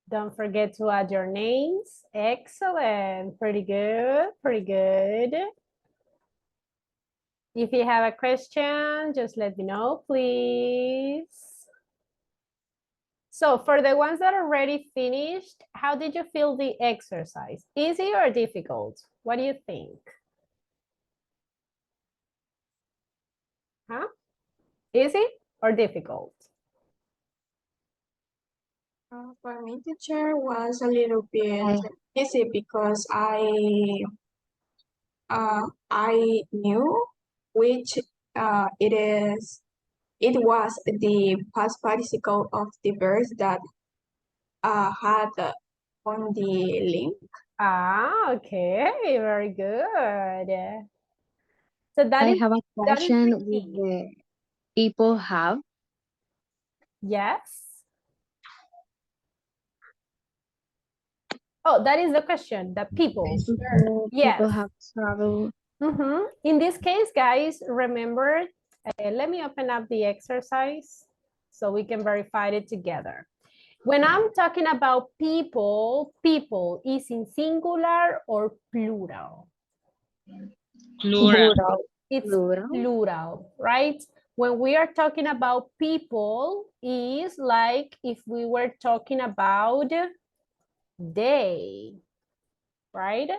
Don't forget to add your names. Excellent, pretty good, pretty good. If you have a question, just let me know, please. So for the ones that are already finished, how did you feel the exercise? Easy or difficult? What do you think? Huh? Easy or difficult? For me, teacher was a little bit easy because I knew which it was the past participle of the verbs that had on the link. Ah, okay, very good. So that I is have a that is question the with key. the people have. Yes. Oh, that is the question, the people. Yes. People have traveled. In this case, guys, remember, let me open up the exercise so we can verify it together. When I'm talking about people, people is in singular or plural? Plural. It's plural, right? When we are talking about people, is like if we were talking about they, right?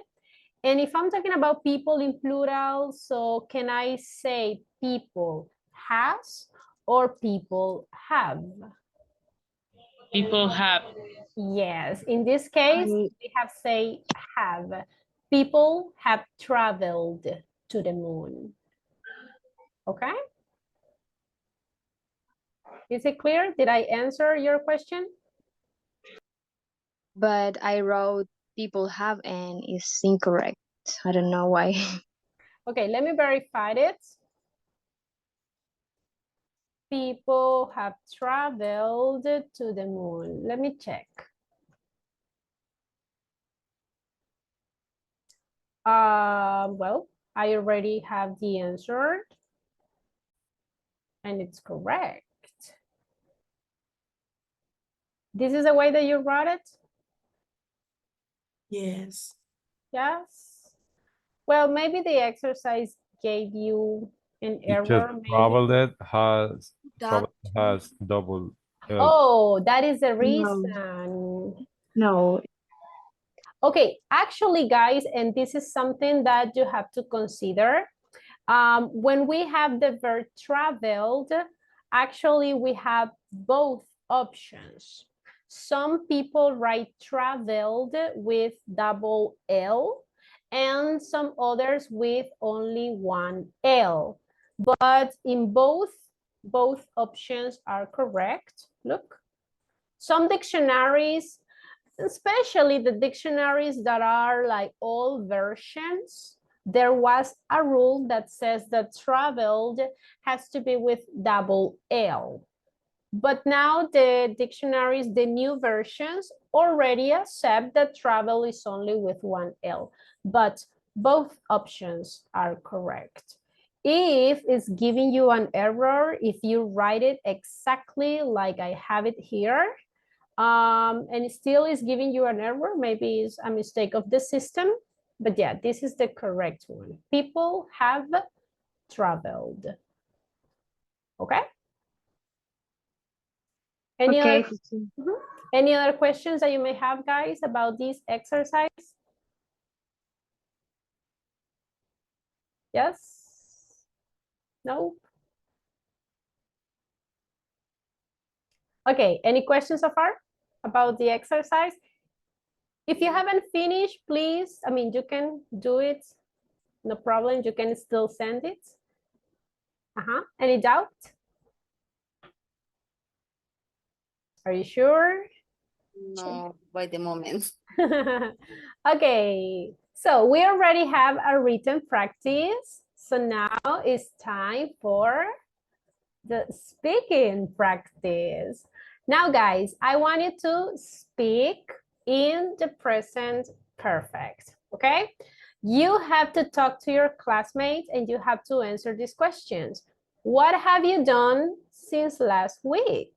And if I'm talking about people in plural, so can I say people has or people have? People have. Yes, in this case, we have say have. People have traveled to the moon. Okay? Is it clear? Did I answer your question? But I wrote people have and it's incorrect. I don't know why. Okay, let me verify it. People have traveled to the moon. Let me check. Well, I already have the answer and it's correct. This is the way that you wrote it? Yes. Yes. Well, maybe the exercise gave you an error. Maybe. Traveled has double L. Oh, that is the reason. No. Okay, actually, guys, and this is something that you have to consider. When we have the verb traveled, actually we have both options. Some people write traveled with double L and some others with only one L. But in both options are correct. Look, some dictionaries, especially the dictionaries that are like old versions, there was a rule that says that traveled has to be with double L. But now the dictionaries, the new versions, already accept that travel is only with one L. But both options are correct. If it's giving you an error, if you write it exactly like I have it here, and it still is giving you an error, maybe it's a mistake of the system, but yeah, this is the correct one. People have traveled. Okay? Any other questions that you may have, guys, about this exercise? Yes? No? Okay, any questions so far about the exercise? If you haven't finished, please, I mean, you can do it, no problem, you can still send it. Any doubt? Are you sure? No, by the moment. Okay, so we already have a written practice. So now it's time for the speaking practice. Now, guys, I want you to speak in the present perfect, okay? You have to talk to your classmates and you have to answer these questions. What have you done since last week?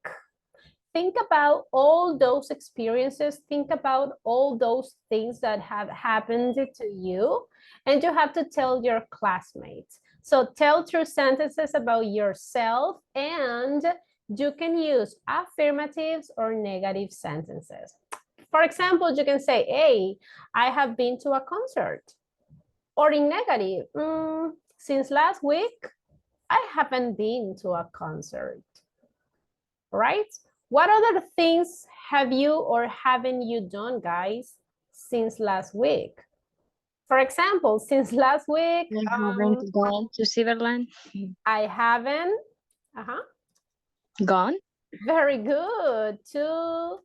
Think about all those experiences. Think about all those things that have happened to you, and you have to tell your classmates. So tell true sentences about yourself, and you can use affirmatives or negative sentences. For example, you can say, hey, I have been to a concert. Or in negative, since last week, I haven't been to a concert, right? What other things have you or haven't you done, guys, since last week? For example, since last week, I haven't gone to Switzerland. I haven't Gone? Very good. To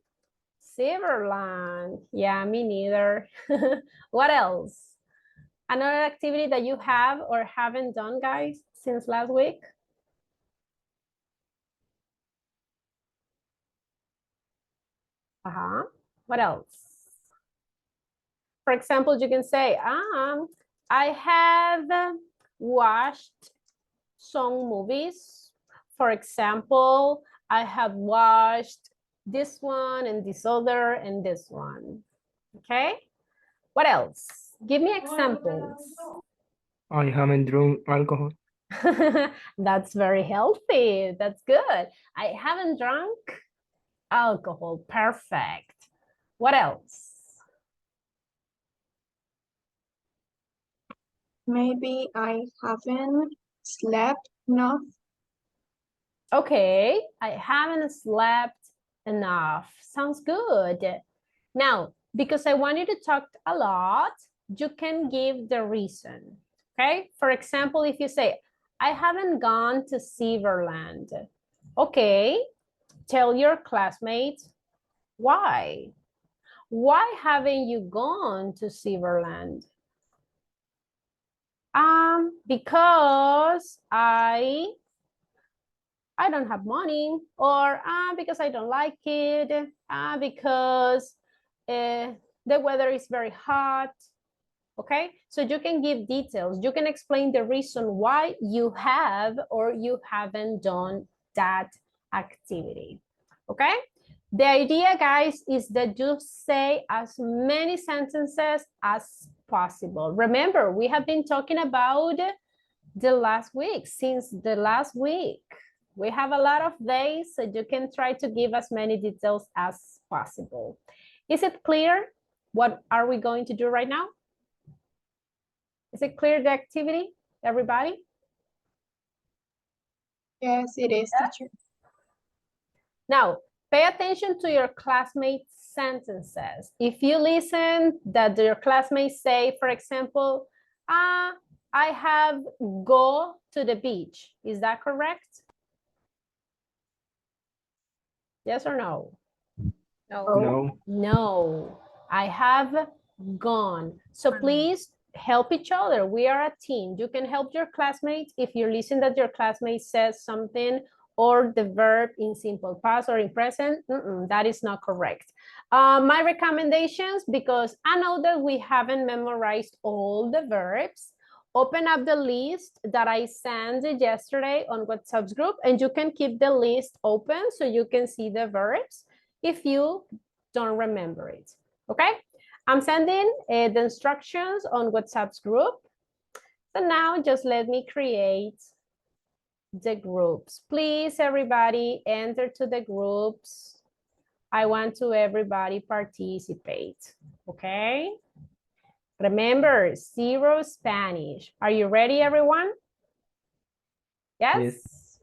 Switzerland. Yeah, me neither. What else? Another activity that you have or haven't done, guys, since last week? What else? For example, you can say, I have watched some movies. For example, I have watched this one and this other and this one. Okay? What else? Give me examples. I haven't drunk alcohol. That's very healthy. That's good. I haven't drunk alcohol. Perfect. What else? Maybe I haven't slept enough. Okay, I haven't slept enough. Sounds good. Now, because I want you to talk a lot, you can give the reason. Okay, for example, if you say, I haven't gone to Switzerland. Okay, tell your classmates why. Why haven't you gone to Switzerland? Because I don't have money, or because I don't like it, because the weather is very hot. Okay, so you can give details. You can explain the reason why you have or you haven't done that activity. Okay, the idea, guys, is that you say as many sentences as possible. Remember, we have been talking about the last week, since the last week. We have a lot of days, so you can try to give as many details as possible. Is it clear? What are we going to do right now? Is it clear, the activity, everybody? Yes, it is, teacher. Now, pay attention to your classmates' sentences. If you listen that your classmates say, for example, I have go to the beach. Is that correct? Yes or no? No. No, I have gone. So please help each other. We are a team. You can help your classmates if you listen that your classmate says something or the verb in simple past or in present. That is not correct. My recommendations, because I know that we haven't memorized all the verbs, open up the list that I sent yesterday on WhatsApp's group, and you can keep the list open so you can see the verbs if you don't remember it, okay? I'm sending the instructions on WhatsApp's group. So now just let me create the groups. Please, everybody, enter to the groups. I want to everybody participate, okay? Remember, 0 Spanish. Are you ready, everyone? Yes? Yes.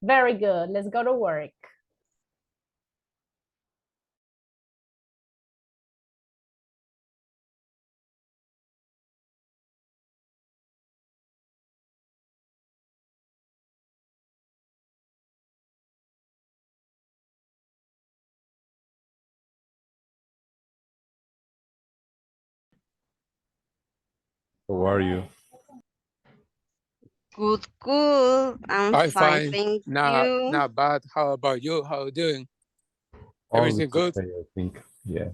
Very good. Let's go to work. How are you? Good, good. I'm fine, thank you. Not bad. How about you? How are you doing? Only Everything good? today, I think. Yeah.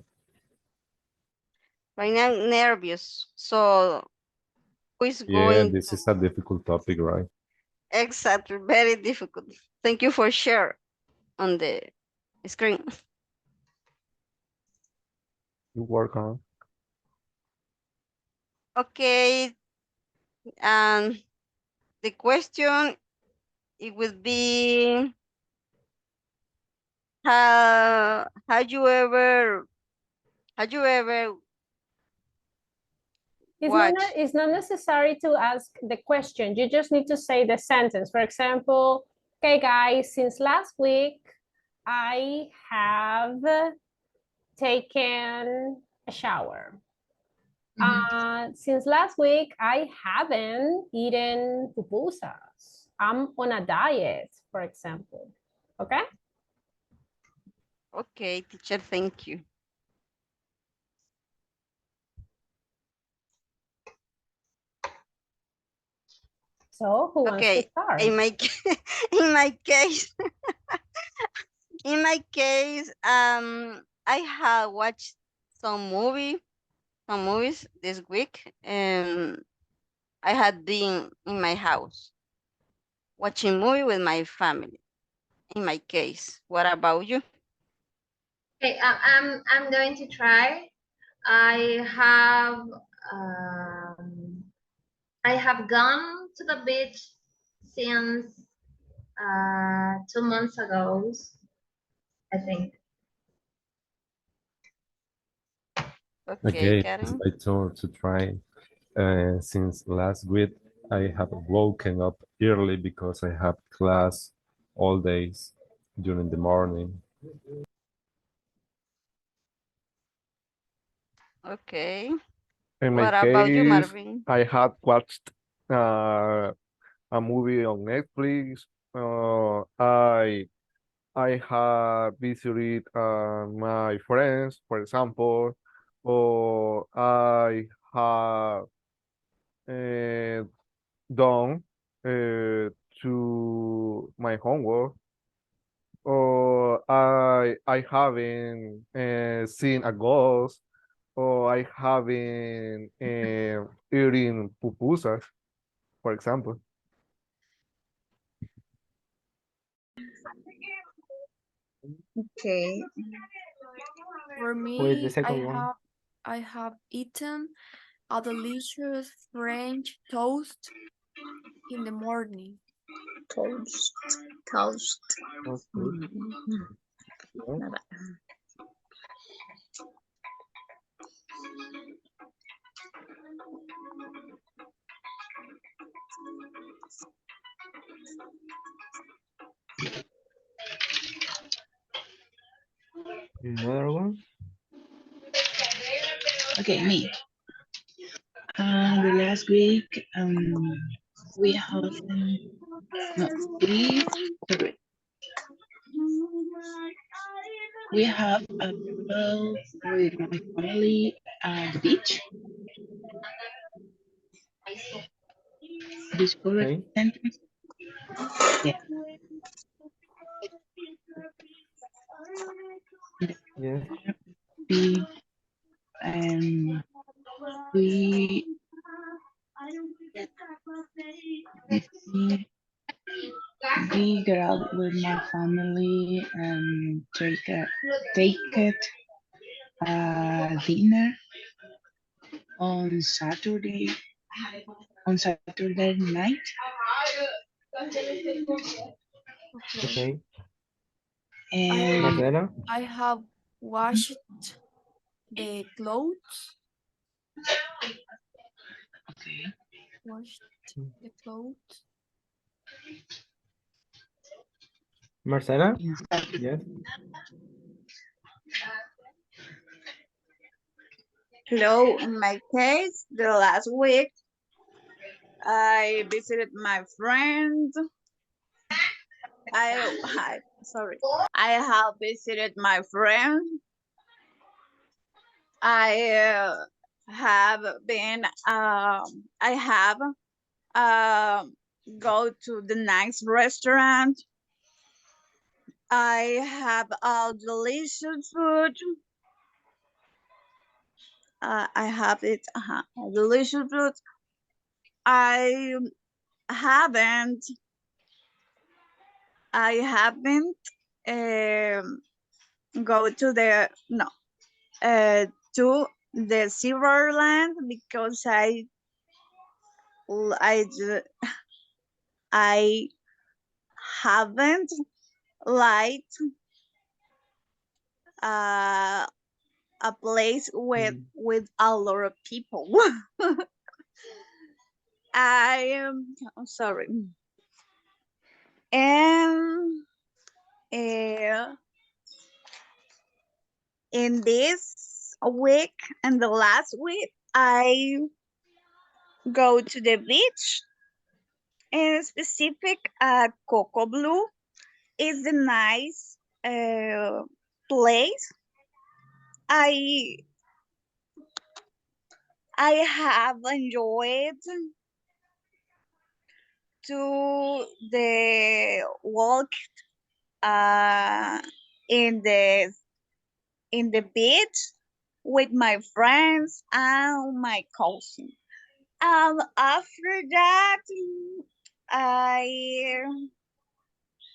Right now, I'm nervous. So who is Yeah, going this is a difficult topic, right? exactly very difficult. Thank you for share on the screen. You work on. Okay, and the question it would be have you ever watched It's not necessary to ask the question. You just need to say the sentence. For example, okay, guys, since last week, I have taken a shower. Since last week, I haven't eaten pupusas. I'm on a diet, for example. Okay? okay, teacher, thank you. So who wants to Okay, start? in my in my case in my case, I have watched some movies this week, and I had been in my house watching movie with my family. In my case, what about you? Okay, I'm going to try. I have I have gone to the beach since 2 months ago, I think. Okay, Okay, it's Karen. my turn to try. Since last week, I have woken up early because I have class all days during the morning. Okay. In my What about you, case, Marvin? I had watched a movie on Netflix. I have visited my friends, for example, or I have uh, done to my homework, or I haven't seen a ghost, or I haven't eaten pupusas, for example. Okay. For Who is the me, second one? I have eaten a delicious French toast in the morning. Toast. Toast. That's good. Yeah. Nada. Another one? Okay, me. The last week, we have no, we sorry, we have a travel with my family at the beach. This correct Okay. sentence? Yeah. Yes. We um we we we get out with my family and take it dinner on Saturday night. Okay. And Marcela? I have washed the clothes. okay. Washed the clothes. Marcela? Yes. Hello, in my case, the last week, I visited my friend. Sorry. I have visited my friend. I have been, I have go to the nice restaurant. I have all delicious food. I have it. Delicious fruit. I haven't. I haven't go to the no to the silver land because I haven't liked a place with a lot of people. I'm sorry. And in this week and the last week, I go to the beach. In specific, Coco Blue is a nice place. I have enjoyed to the walk in the beach with my friends and my cousin. After that, I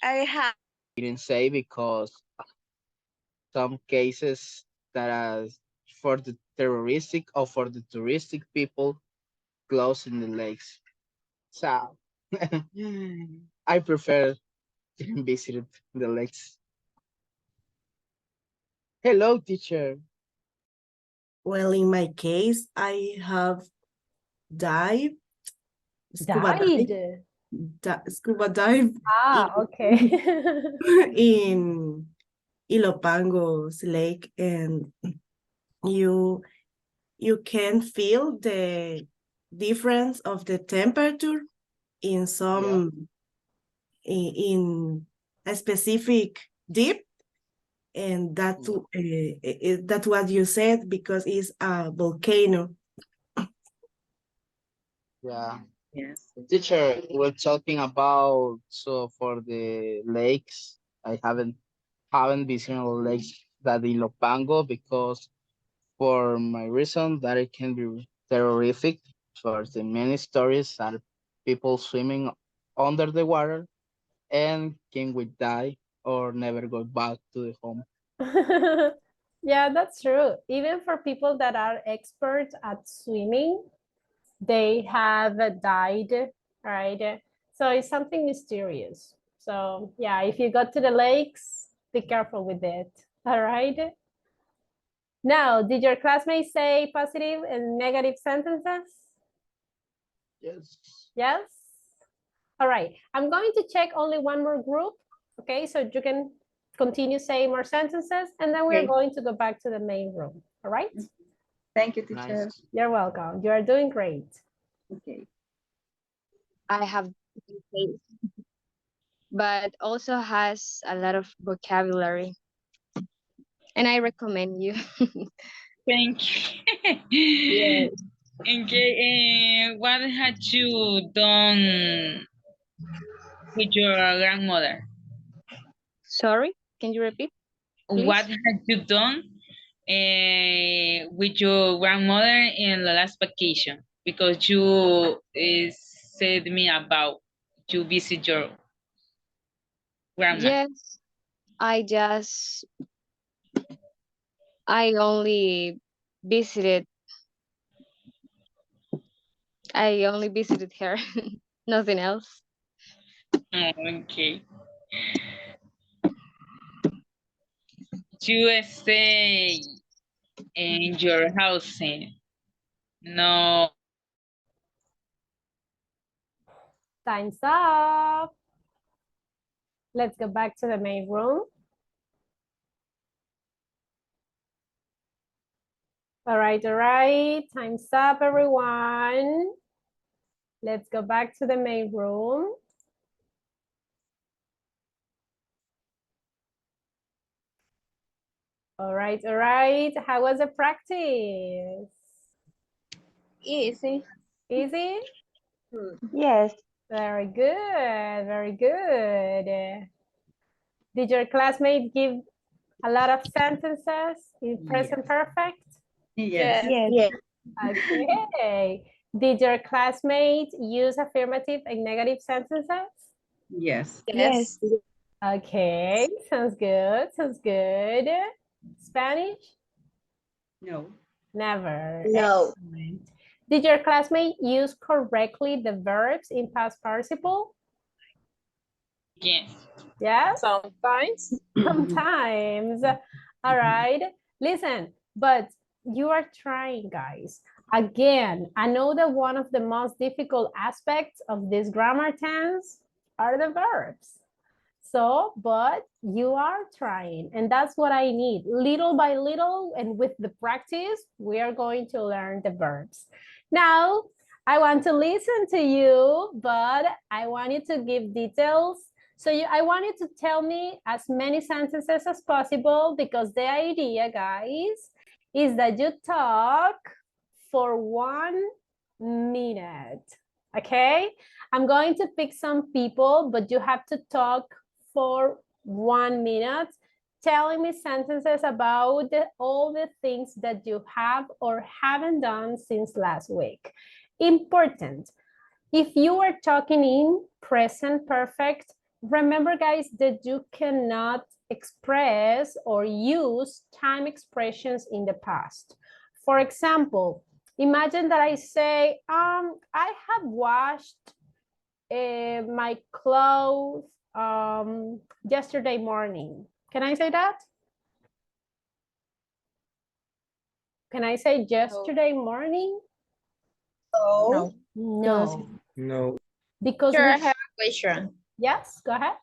have didn't say because some cases that are for the terroristic or for the touristic people close in the lakes. So I prefer to visit the lakes. Hello, teacher. Well, in my case, I have dived, scuba Died. scuba dive Ah, okay. in Ilopango's lake, and you can feel the difference of the temperature in some in a specific deep, and that's what you said because it's a volcano. Yeah. Yes. Teacher, we're talking about so for the lakes. I haven't visited lakes that in Lopango because for my reason that it can be terrific for the many stories that people swimming under the water and can we die or never go back to the home. Yeah, that's true. Even for people that are experts at swimming, they have died, right? So it's something mysterious. So yeah, if you go to the lakes, be careful with it. All right. Now, did your classmates say positive and negative sentences? Yes. Yes? All right. I'm going to check only one more group. Okay, so you can continue saying more sentences, and then we're Okay. going to go back to the main room. All right? Thank you, teacher. Nice. You're welcome. You are doing great. Okay. I have, but also has a lot of vocabulary, and I recommend you. Thank you. Okay, what had you done with your grandmother? Sorry, can you repeat, please? What had you done with your grandmother in the last vacation? Because you said me about you visit your grandma. Yes, I only visited her, nothing else. Okay. You stay in your house. No. Time's up. Let's go back to the main room. All right. Time's up, everyone. Let's go back to the main room. All right. How was the practice? Easy. Easy? Yes. Very good. Did your classmates give a lot of sentences in present perfect? Yes. Yes. Okay. Did your classmates use affirmative and negative sentences? Yes. Yes. Okay, sounds good, sounds good. Spanish? No. Never. No. Excellent. Did your classmate use correctly the verbs in past participle? Yes. Yes? Sometimes. Sometimes. All right. Listen, but you are trying, guys. Again, I know that one of the most difficult aspects of this grammar tense are the verbs. So, but you are trying, and that's what I need. Little by little, and with the practice, we are going to learn the verbs. Now, I want to listen to you, but I want you to give details. So I want you to tell me as many sentences as possible, because the idea, guys, is that you talk for 1 minute, okay? I'm going to pick some people, but you have to talk for 1 minute, telling me sentences about all the things that you have or haven't done since last week. Important. If you are talking in present perfect, remember, guys, that you cannot express or use time expressions in the past. For example, imagine that I say, I have washed my clothes yesterday morning. Can I say that? Can I say yesterday morning? No. No. No. Because Here I we... have a question. Yes, go ahead.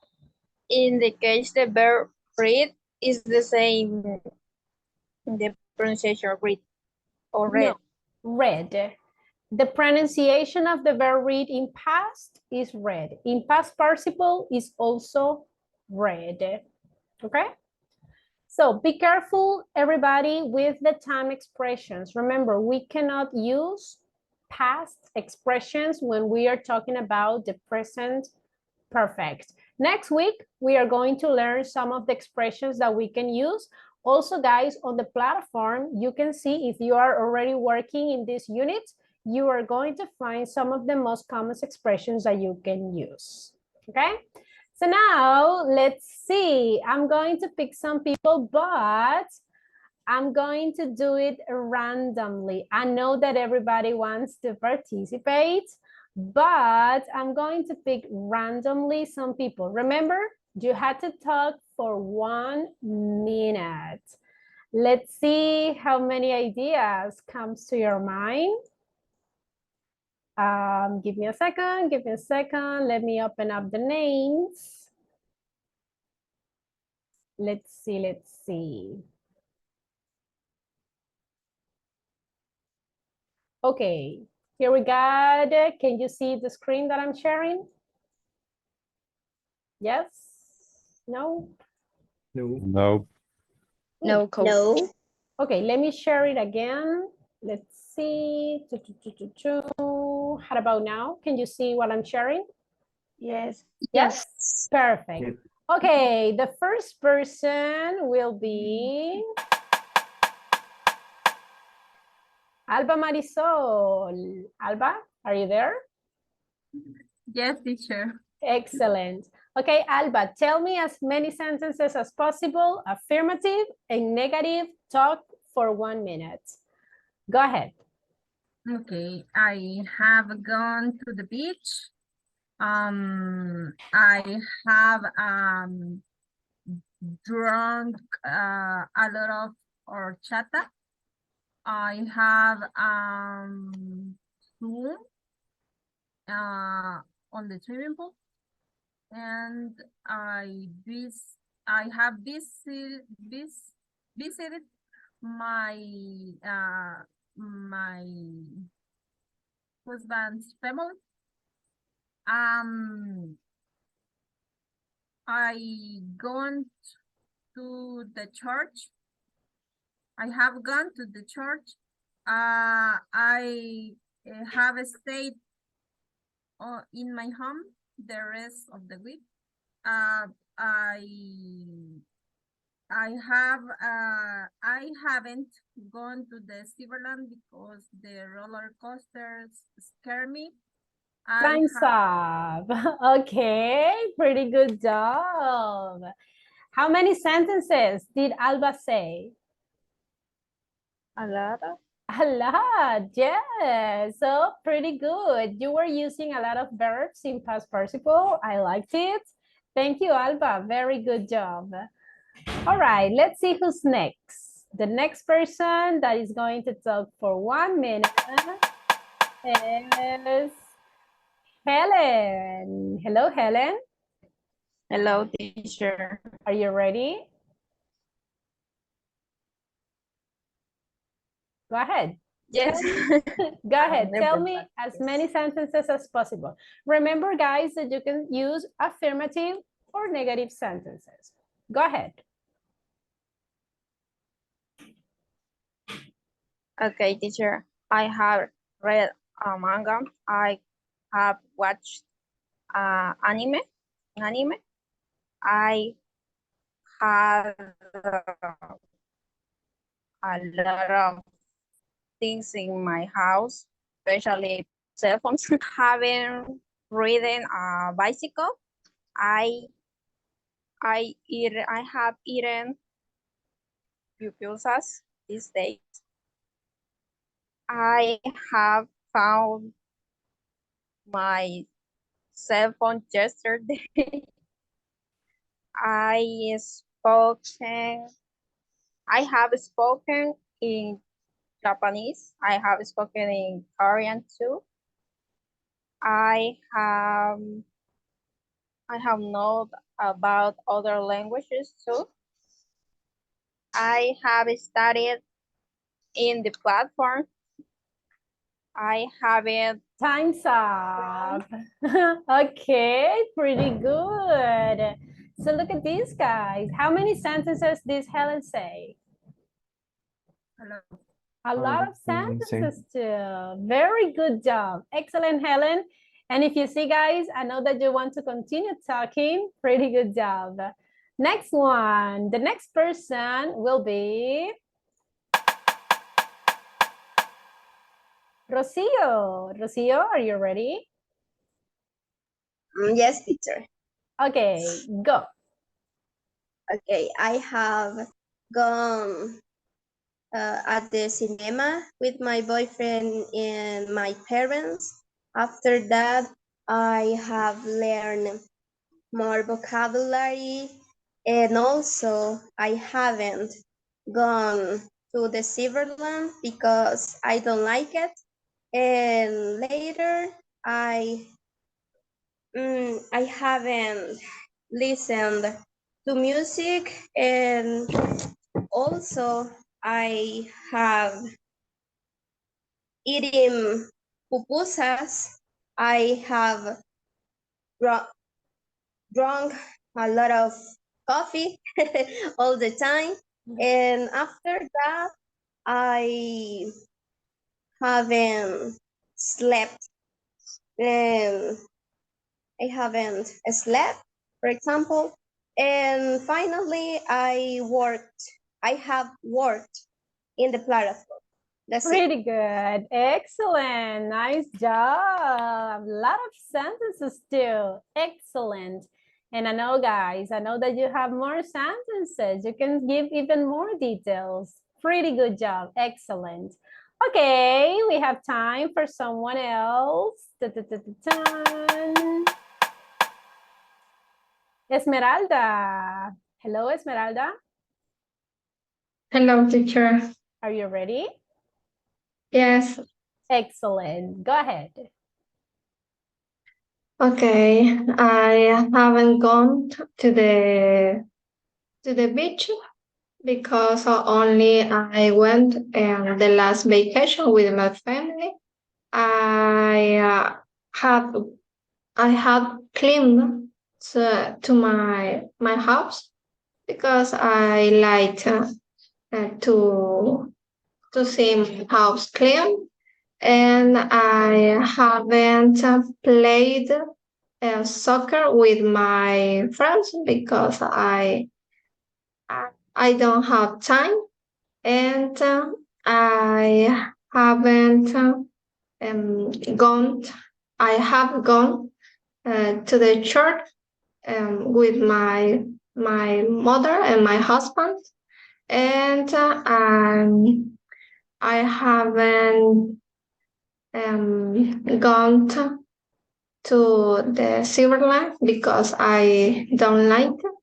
In the case the verb read is the same in the pronunciation of read or read. No, read. The pronunciation of the verb read in past is read. In past participle is also read. Okay? So be careful, everybody, with the time expressions. Remember, we cannot use past expressions when we are talking about the present perfect. Next week, we are going to learn some of the expressions that we can use. Also, guys, on the platform, you can see if you are already working in this unit, you are going to find some of the most common expressions that you can use. Okay? So now, let's see. I'm going to pick some people, but I'm going to do it randomly. I know that everybody wants to participate, but I'm going to pick randomly some people. Remember, you had to talk for 1 minute. Let's see how many ideas comes to your mind. Give me a second, give me a second. Let me open up the names. Let's see, let's see. Okay, here we got, can you see the screen that I'm sharing? Yes? No? No. No. No, coach. No. Okay, let me share it again. Let's see. How about now? Can you see what I'm sharing? Yes. Yes? Perfect. Yes. Okay, the first person will be Alba Marisol. Alba, are you there? Yes, teacher. Excellent. Okay, Alba, tell me as many sentences as possible, affirmative and negative, talk for 1 minute. Go ahead. Okay, I have gone to the beach. I have drunk a lot of horchata. I have swum on the swimming pool, and I have visited my my husband's family. I gone to the church. I have gone to the church. I have stayed in my home the rest of the week. I I haven't gone to the Silverland because the roller coasters scare me. Time's up. Okay, pretty good job. How many sentences did Alba say? A lot. A lot, yes. So pretty good. You were using a lot of verbs in past participle. I liked it. Thank you, Alba. Very good job. All right, let's see who's next. The next person that is going to talk for 1 minute is Helen. Hello, Helen. Hello, teacher. Are you ready? Go ahead. Yes. Go ahead. Tell me as many sentences as possible. Remember, guys, that you can use affirmative or negative sentences. Go ahead. Okay, teacher. I have read a manga. I have watched anime. I had a lot of things in my house, especially cell phones. Having ridden a bicycle. I have eaten pupusas these days. I have found my cell phone yesterday. I have spoken in Japanese. I have spoken in Korean too. I have known about other languages too. I have studied in the platform. I haven't. Time's up. Okay, pretty good. So look at these guys. How many sentences did Helen say? A lot of sentences too. Very good job. Excellent, Helen. And if you see, guys, I know that you want to continue talking. Pretty good job. Next one. The next person will be Rocio. Rocio, are you ready? Yes, teacher. Okay, go. Okay, I have gone at the cinema with my boyfriend and my parents. After that, I have learned more vocabulary, and also I haven't gone to the Silverland because I don't like it. And later, I haven't listened to music, and also I have eaten pupusas. I have drunk a lot of coffee all the time. And after that, I haven't slept. And I haven't slept, for example. And finally, I have worked in the platform. That's Pretty good. Excellent. Nice job. A lot of sentences too. Excellent. And I know, guys, I know that you have more sentences. You can give even more details. Pretty good job. Excellent. Okay, we have time for someone else. Ta-ta-ta-ta-tan. Esmeralda. Hello, Esmeralda. Hello, teacher. Are you ready? Yes. Excellent. Go ahead. Okay. I haven't gone to the beach because only I went the last vacation with my family. I had cleaned to my house because I like to see my house clean, and I haven't played soccer with my friends because I don't have time, and I haven't gone. I have gone to the church with my mother and my husband, and I haven't gone to the Silverland because I don't like it.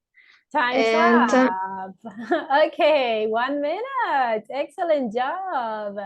Time's And up. Okay, 1 minute. Excellent job.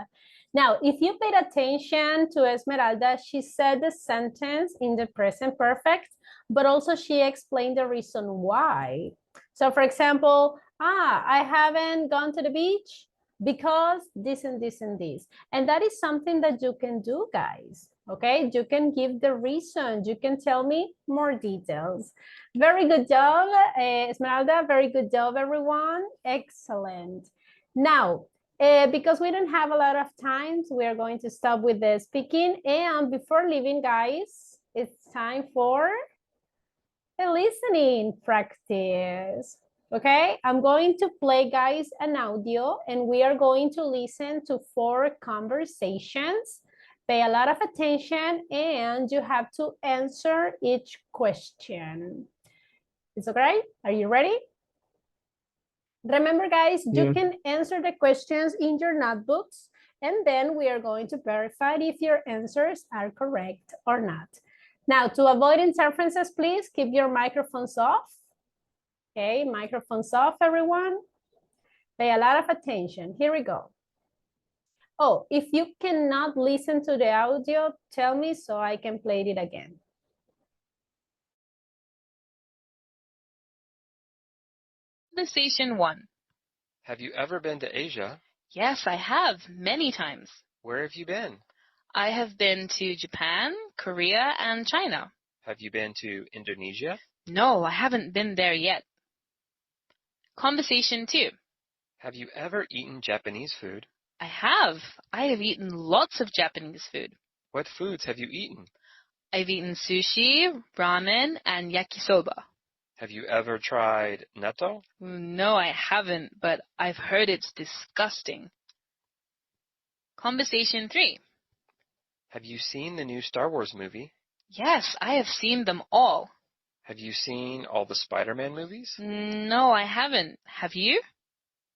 Now, if you paid attention to Esmeralda, she said the sentence in the present perfect, but also she explained the reason why. So for example, I haven't gone to the beach because this and this and this. And that is something that you can do, guys. Okay, you can give the reason. You can tell me more details. Very good job, Esmeralda. Very good job, everyone. Excellent. Now, because we don't have a lot of time, we are going to stop with the speaking. And before leaving, guys, it's time for a listening practice. Okay, I'm going to play, guys, an audio, and we are going to listen to 4 conversations. Pay a lot of attention, and you have to answer each question. It's okay? Are you ready? Remember, guys, you can answer the questions in your notebooks, and then we are going to verify if your answers are correct or not. Now, to avoid interferences, please keep your microphones off. Okay, microphones off, everyone. Pay a lot of attention. Here we go. Oh, if you cannot listen to the audio, tell me so I can play it again. Conversation 1. Have you ever been to Asia? Yes, I have, many times. Where have you been? I have been to Japan, Korea, and China. Have you been to Indonesia? No, I haven't been there yet. Conversation 2. Have you ever eaten Japanese food? I have. I have eaten lots of Japanese food. What foods have you eaten? I've eaten sushi, ramen, and yakisoba. Have you ever tried natto? No, I haven't, but I've heard it's disgusting. Conversation 3. Have you seen the new Star Wars movie? Yes, I have seen them all. Have you seen all the Spider-Man movies? No, I haven't. Have you?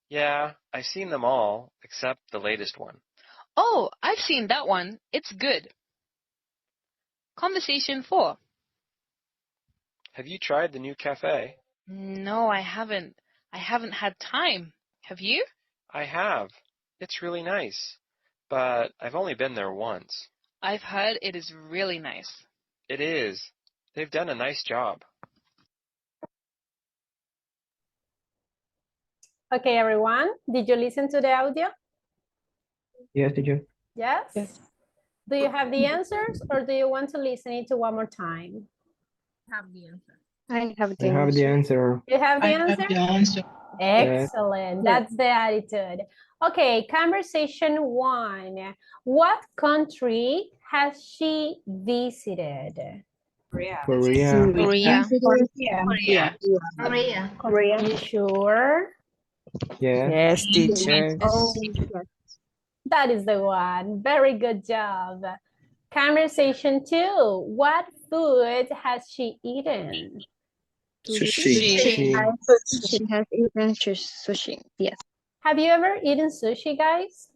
Yeah, I've seen them all, except the latest one. Oh, I've seen that one. It's good. Conversation 4. Have you tried the new cafe? No, I haven't. I haven't had time. Have you? I have. It's really nice, but I've only been there once. I've heard it is really nice. It is. They've done a nice job. Okay, everyone. Did you listen to the audio? Yes, teacher. Yes? Yes. Do you have the answers, or do you want to listen it to one more time? Have the answer. I have I have the answer. You have the answer? Have the answer. Excellent. That's the attitude. Okay, conversation 1. What country has she visited? Korea. Korea. Korea. You sure? Yes. Yes, teacher. Oh, that is the one. Very good job. Conversation 2. What food has she eaten? Sushi. She has eaten sushi. Yes. Have you ever eaten sushi, guys?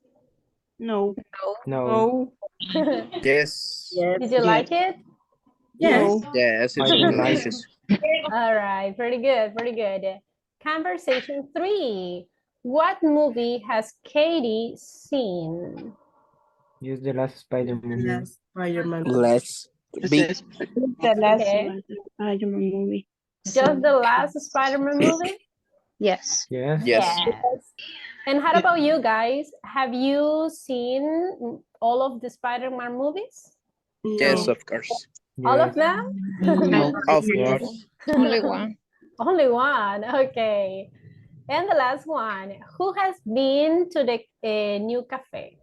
No. No. Yes. Did you like it? Yes. Yes, I it's don't like delicious. All right, pretty good, pretty good. Conversation 3. What movie has Katie seen? Use the last Spider-Man movie. Spider-Man. Let's be. The last Okay. one, Spider-Man movie. Just the last Spider-Man movie? Yes. Yes. Yes. And how about you guys? Have you seen all of the Spider-Man movies? Yes, of course. All of them? No, of Yes. course. Only one. Only one, okay. And the last one, who has been to the new cafe?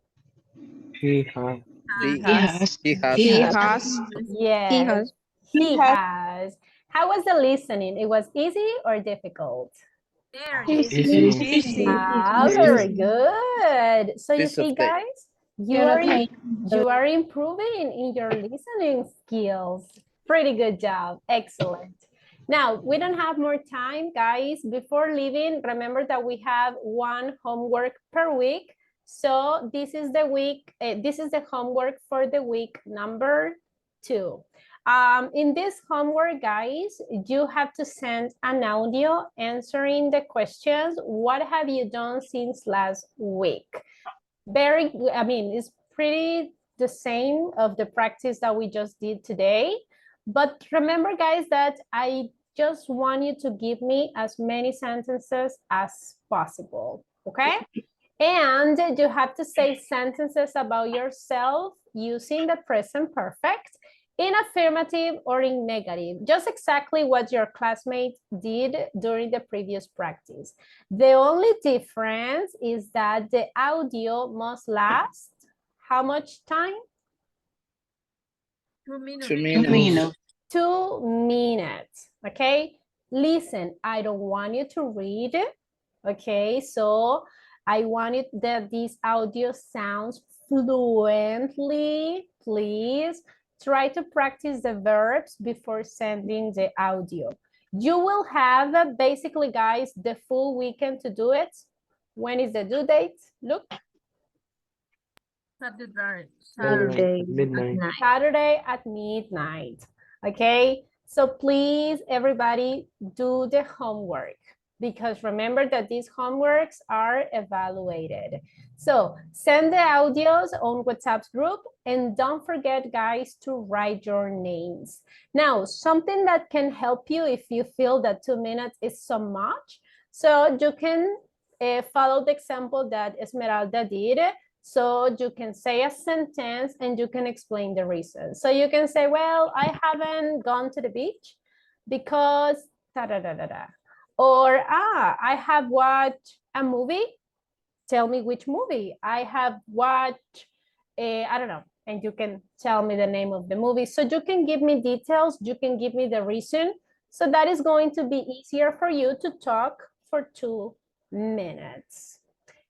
He has. He has. Yes, he has. How was the listening? It was easy or difficult? Easy. Ah, very good. So you Piece of see, cake. guys, you are improving in your listening skills. Pretty good job. Excellent. Now, we don't have more time, guys. Before leaving, remember that we have one homework per week. So this is the week, this is the homework for the week number 2. In this homework, guys, you have to send an audio answering the questions. What have you done since last week? It's pretty the same of the practice that we just did today. But remember, guys, that I just want you to give me as many sentences as possible, okay? And you have to say sentences about yourself using the present perfect in affirmative or in negative, just exactly what your classmates did during the previous practice. The only difference is that the audio must last how much time? 2 minutes. 2 minutes. 2 minutes, okay? Listen, I don't want you to read, okay? So I want it that this audio sounds fluently. Please try to practice the verbs before sending the audio. You will have basically, guys, the full weekend to do it. When is the due date? Look. Saturday at midnight. Okay, so please, everybody, do the homework, because remember that these homeworks are evaluated. So send the audios on WhatsApp's group, and don't forget, guys, to write your names. Now, something that can help you if you feel that 2 minutes is so much, so you can follow the example that Esmeralda did. So you can say a sentence and you can explain the reason. So you can say, well, I haven't gone to the beach because da-da-da-da-da. Or, I have watched a movie. Tell me which movie. I have watched, I don't know. And you can tell me the name of the movie. So you can give me details. You can give me the reason. So that is going to be easier for you to talk for 2 minutes.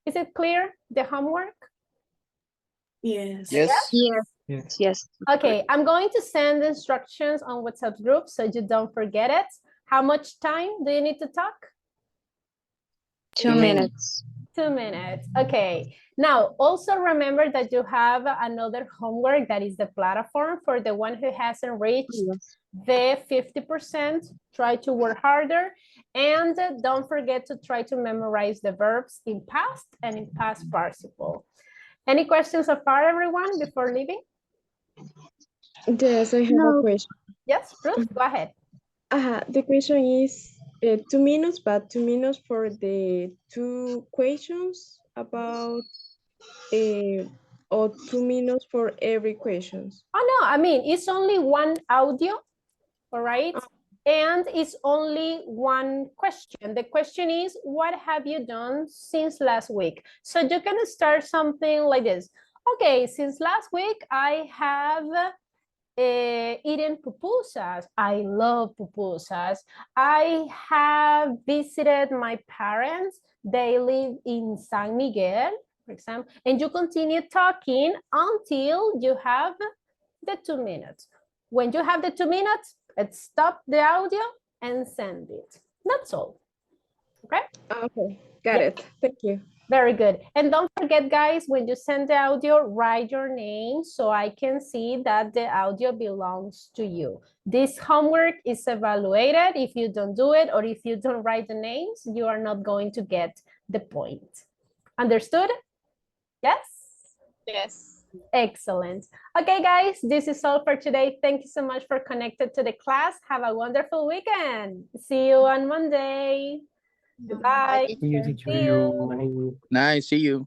Is it clear, the homework? Yes. Yes. Okay, I'm going to send instructions on WhatsApp group so you don't forget it. How much time do you need to talk? 2 minutes. 2 minutes. Okay. Now, also remember that you have another homework that is the platform for the one who hasn't reached the 50%. Try to work harder. And don't forget to try to memorize the verbs in past and in past participle. Any questions so far, everyone, before leaving? Yes, I have a question. Yes, Ruth, go ahead. The question is 2 minutes, but 2 minutes for the 2 questions about, or 2 minutes for every questions. Oh, no, I mean, it's only one audio, all right? And it's only one question. The question is, what have you done since last week? So you can start something like this. Okay, since last week, I have eaten pupusas. I love pupusas. I have visited my parents. They live in San Miguel, for example. And you continue talking until you have the 2 minutes. When you have the 2 minutes, let's stop the audio and send it. That's all. Okay? Okay, got it. Thank you. Very good. And don't forget, guys, when you send the audio, write your name so I can see that the audio belongs to you. This homework is evaluated. If you don't do it or if you don't write the names, you are not going to get the point. Understood? Yes? Yes. Excellent. Okay, guys, this is all for today. Thank you so much for connected to the class. Have a wonderful weekend. See you on Monday. Goodbye. See you, teacher. See you. Nice, see you.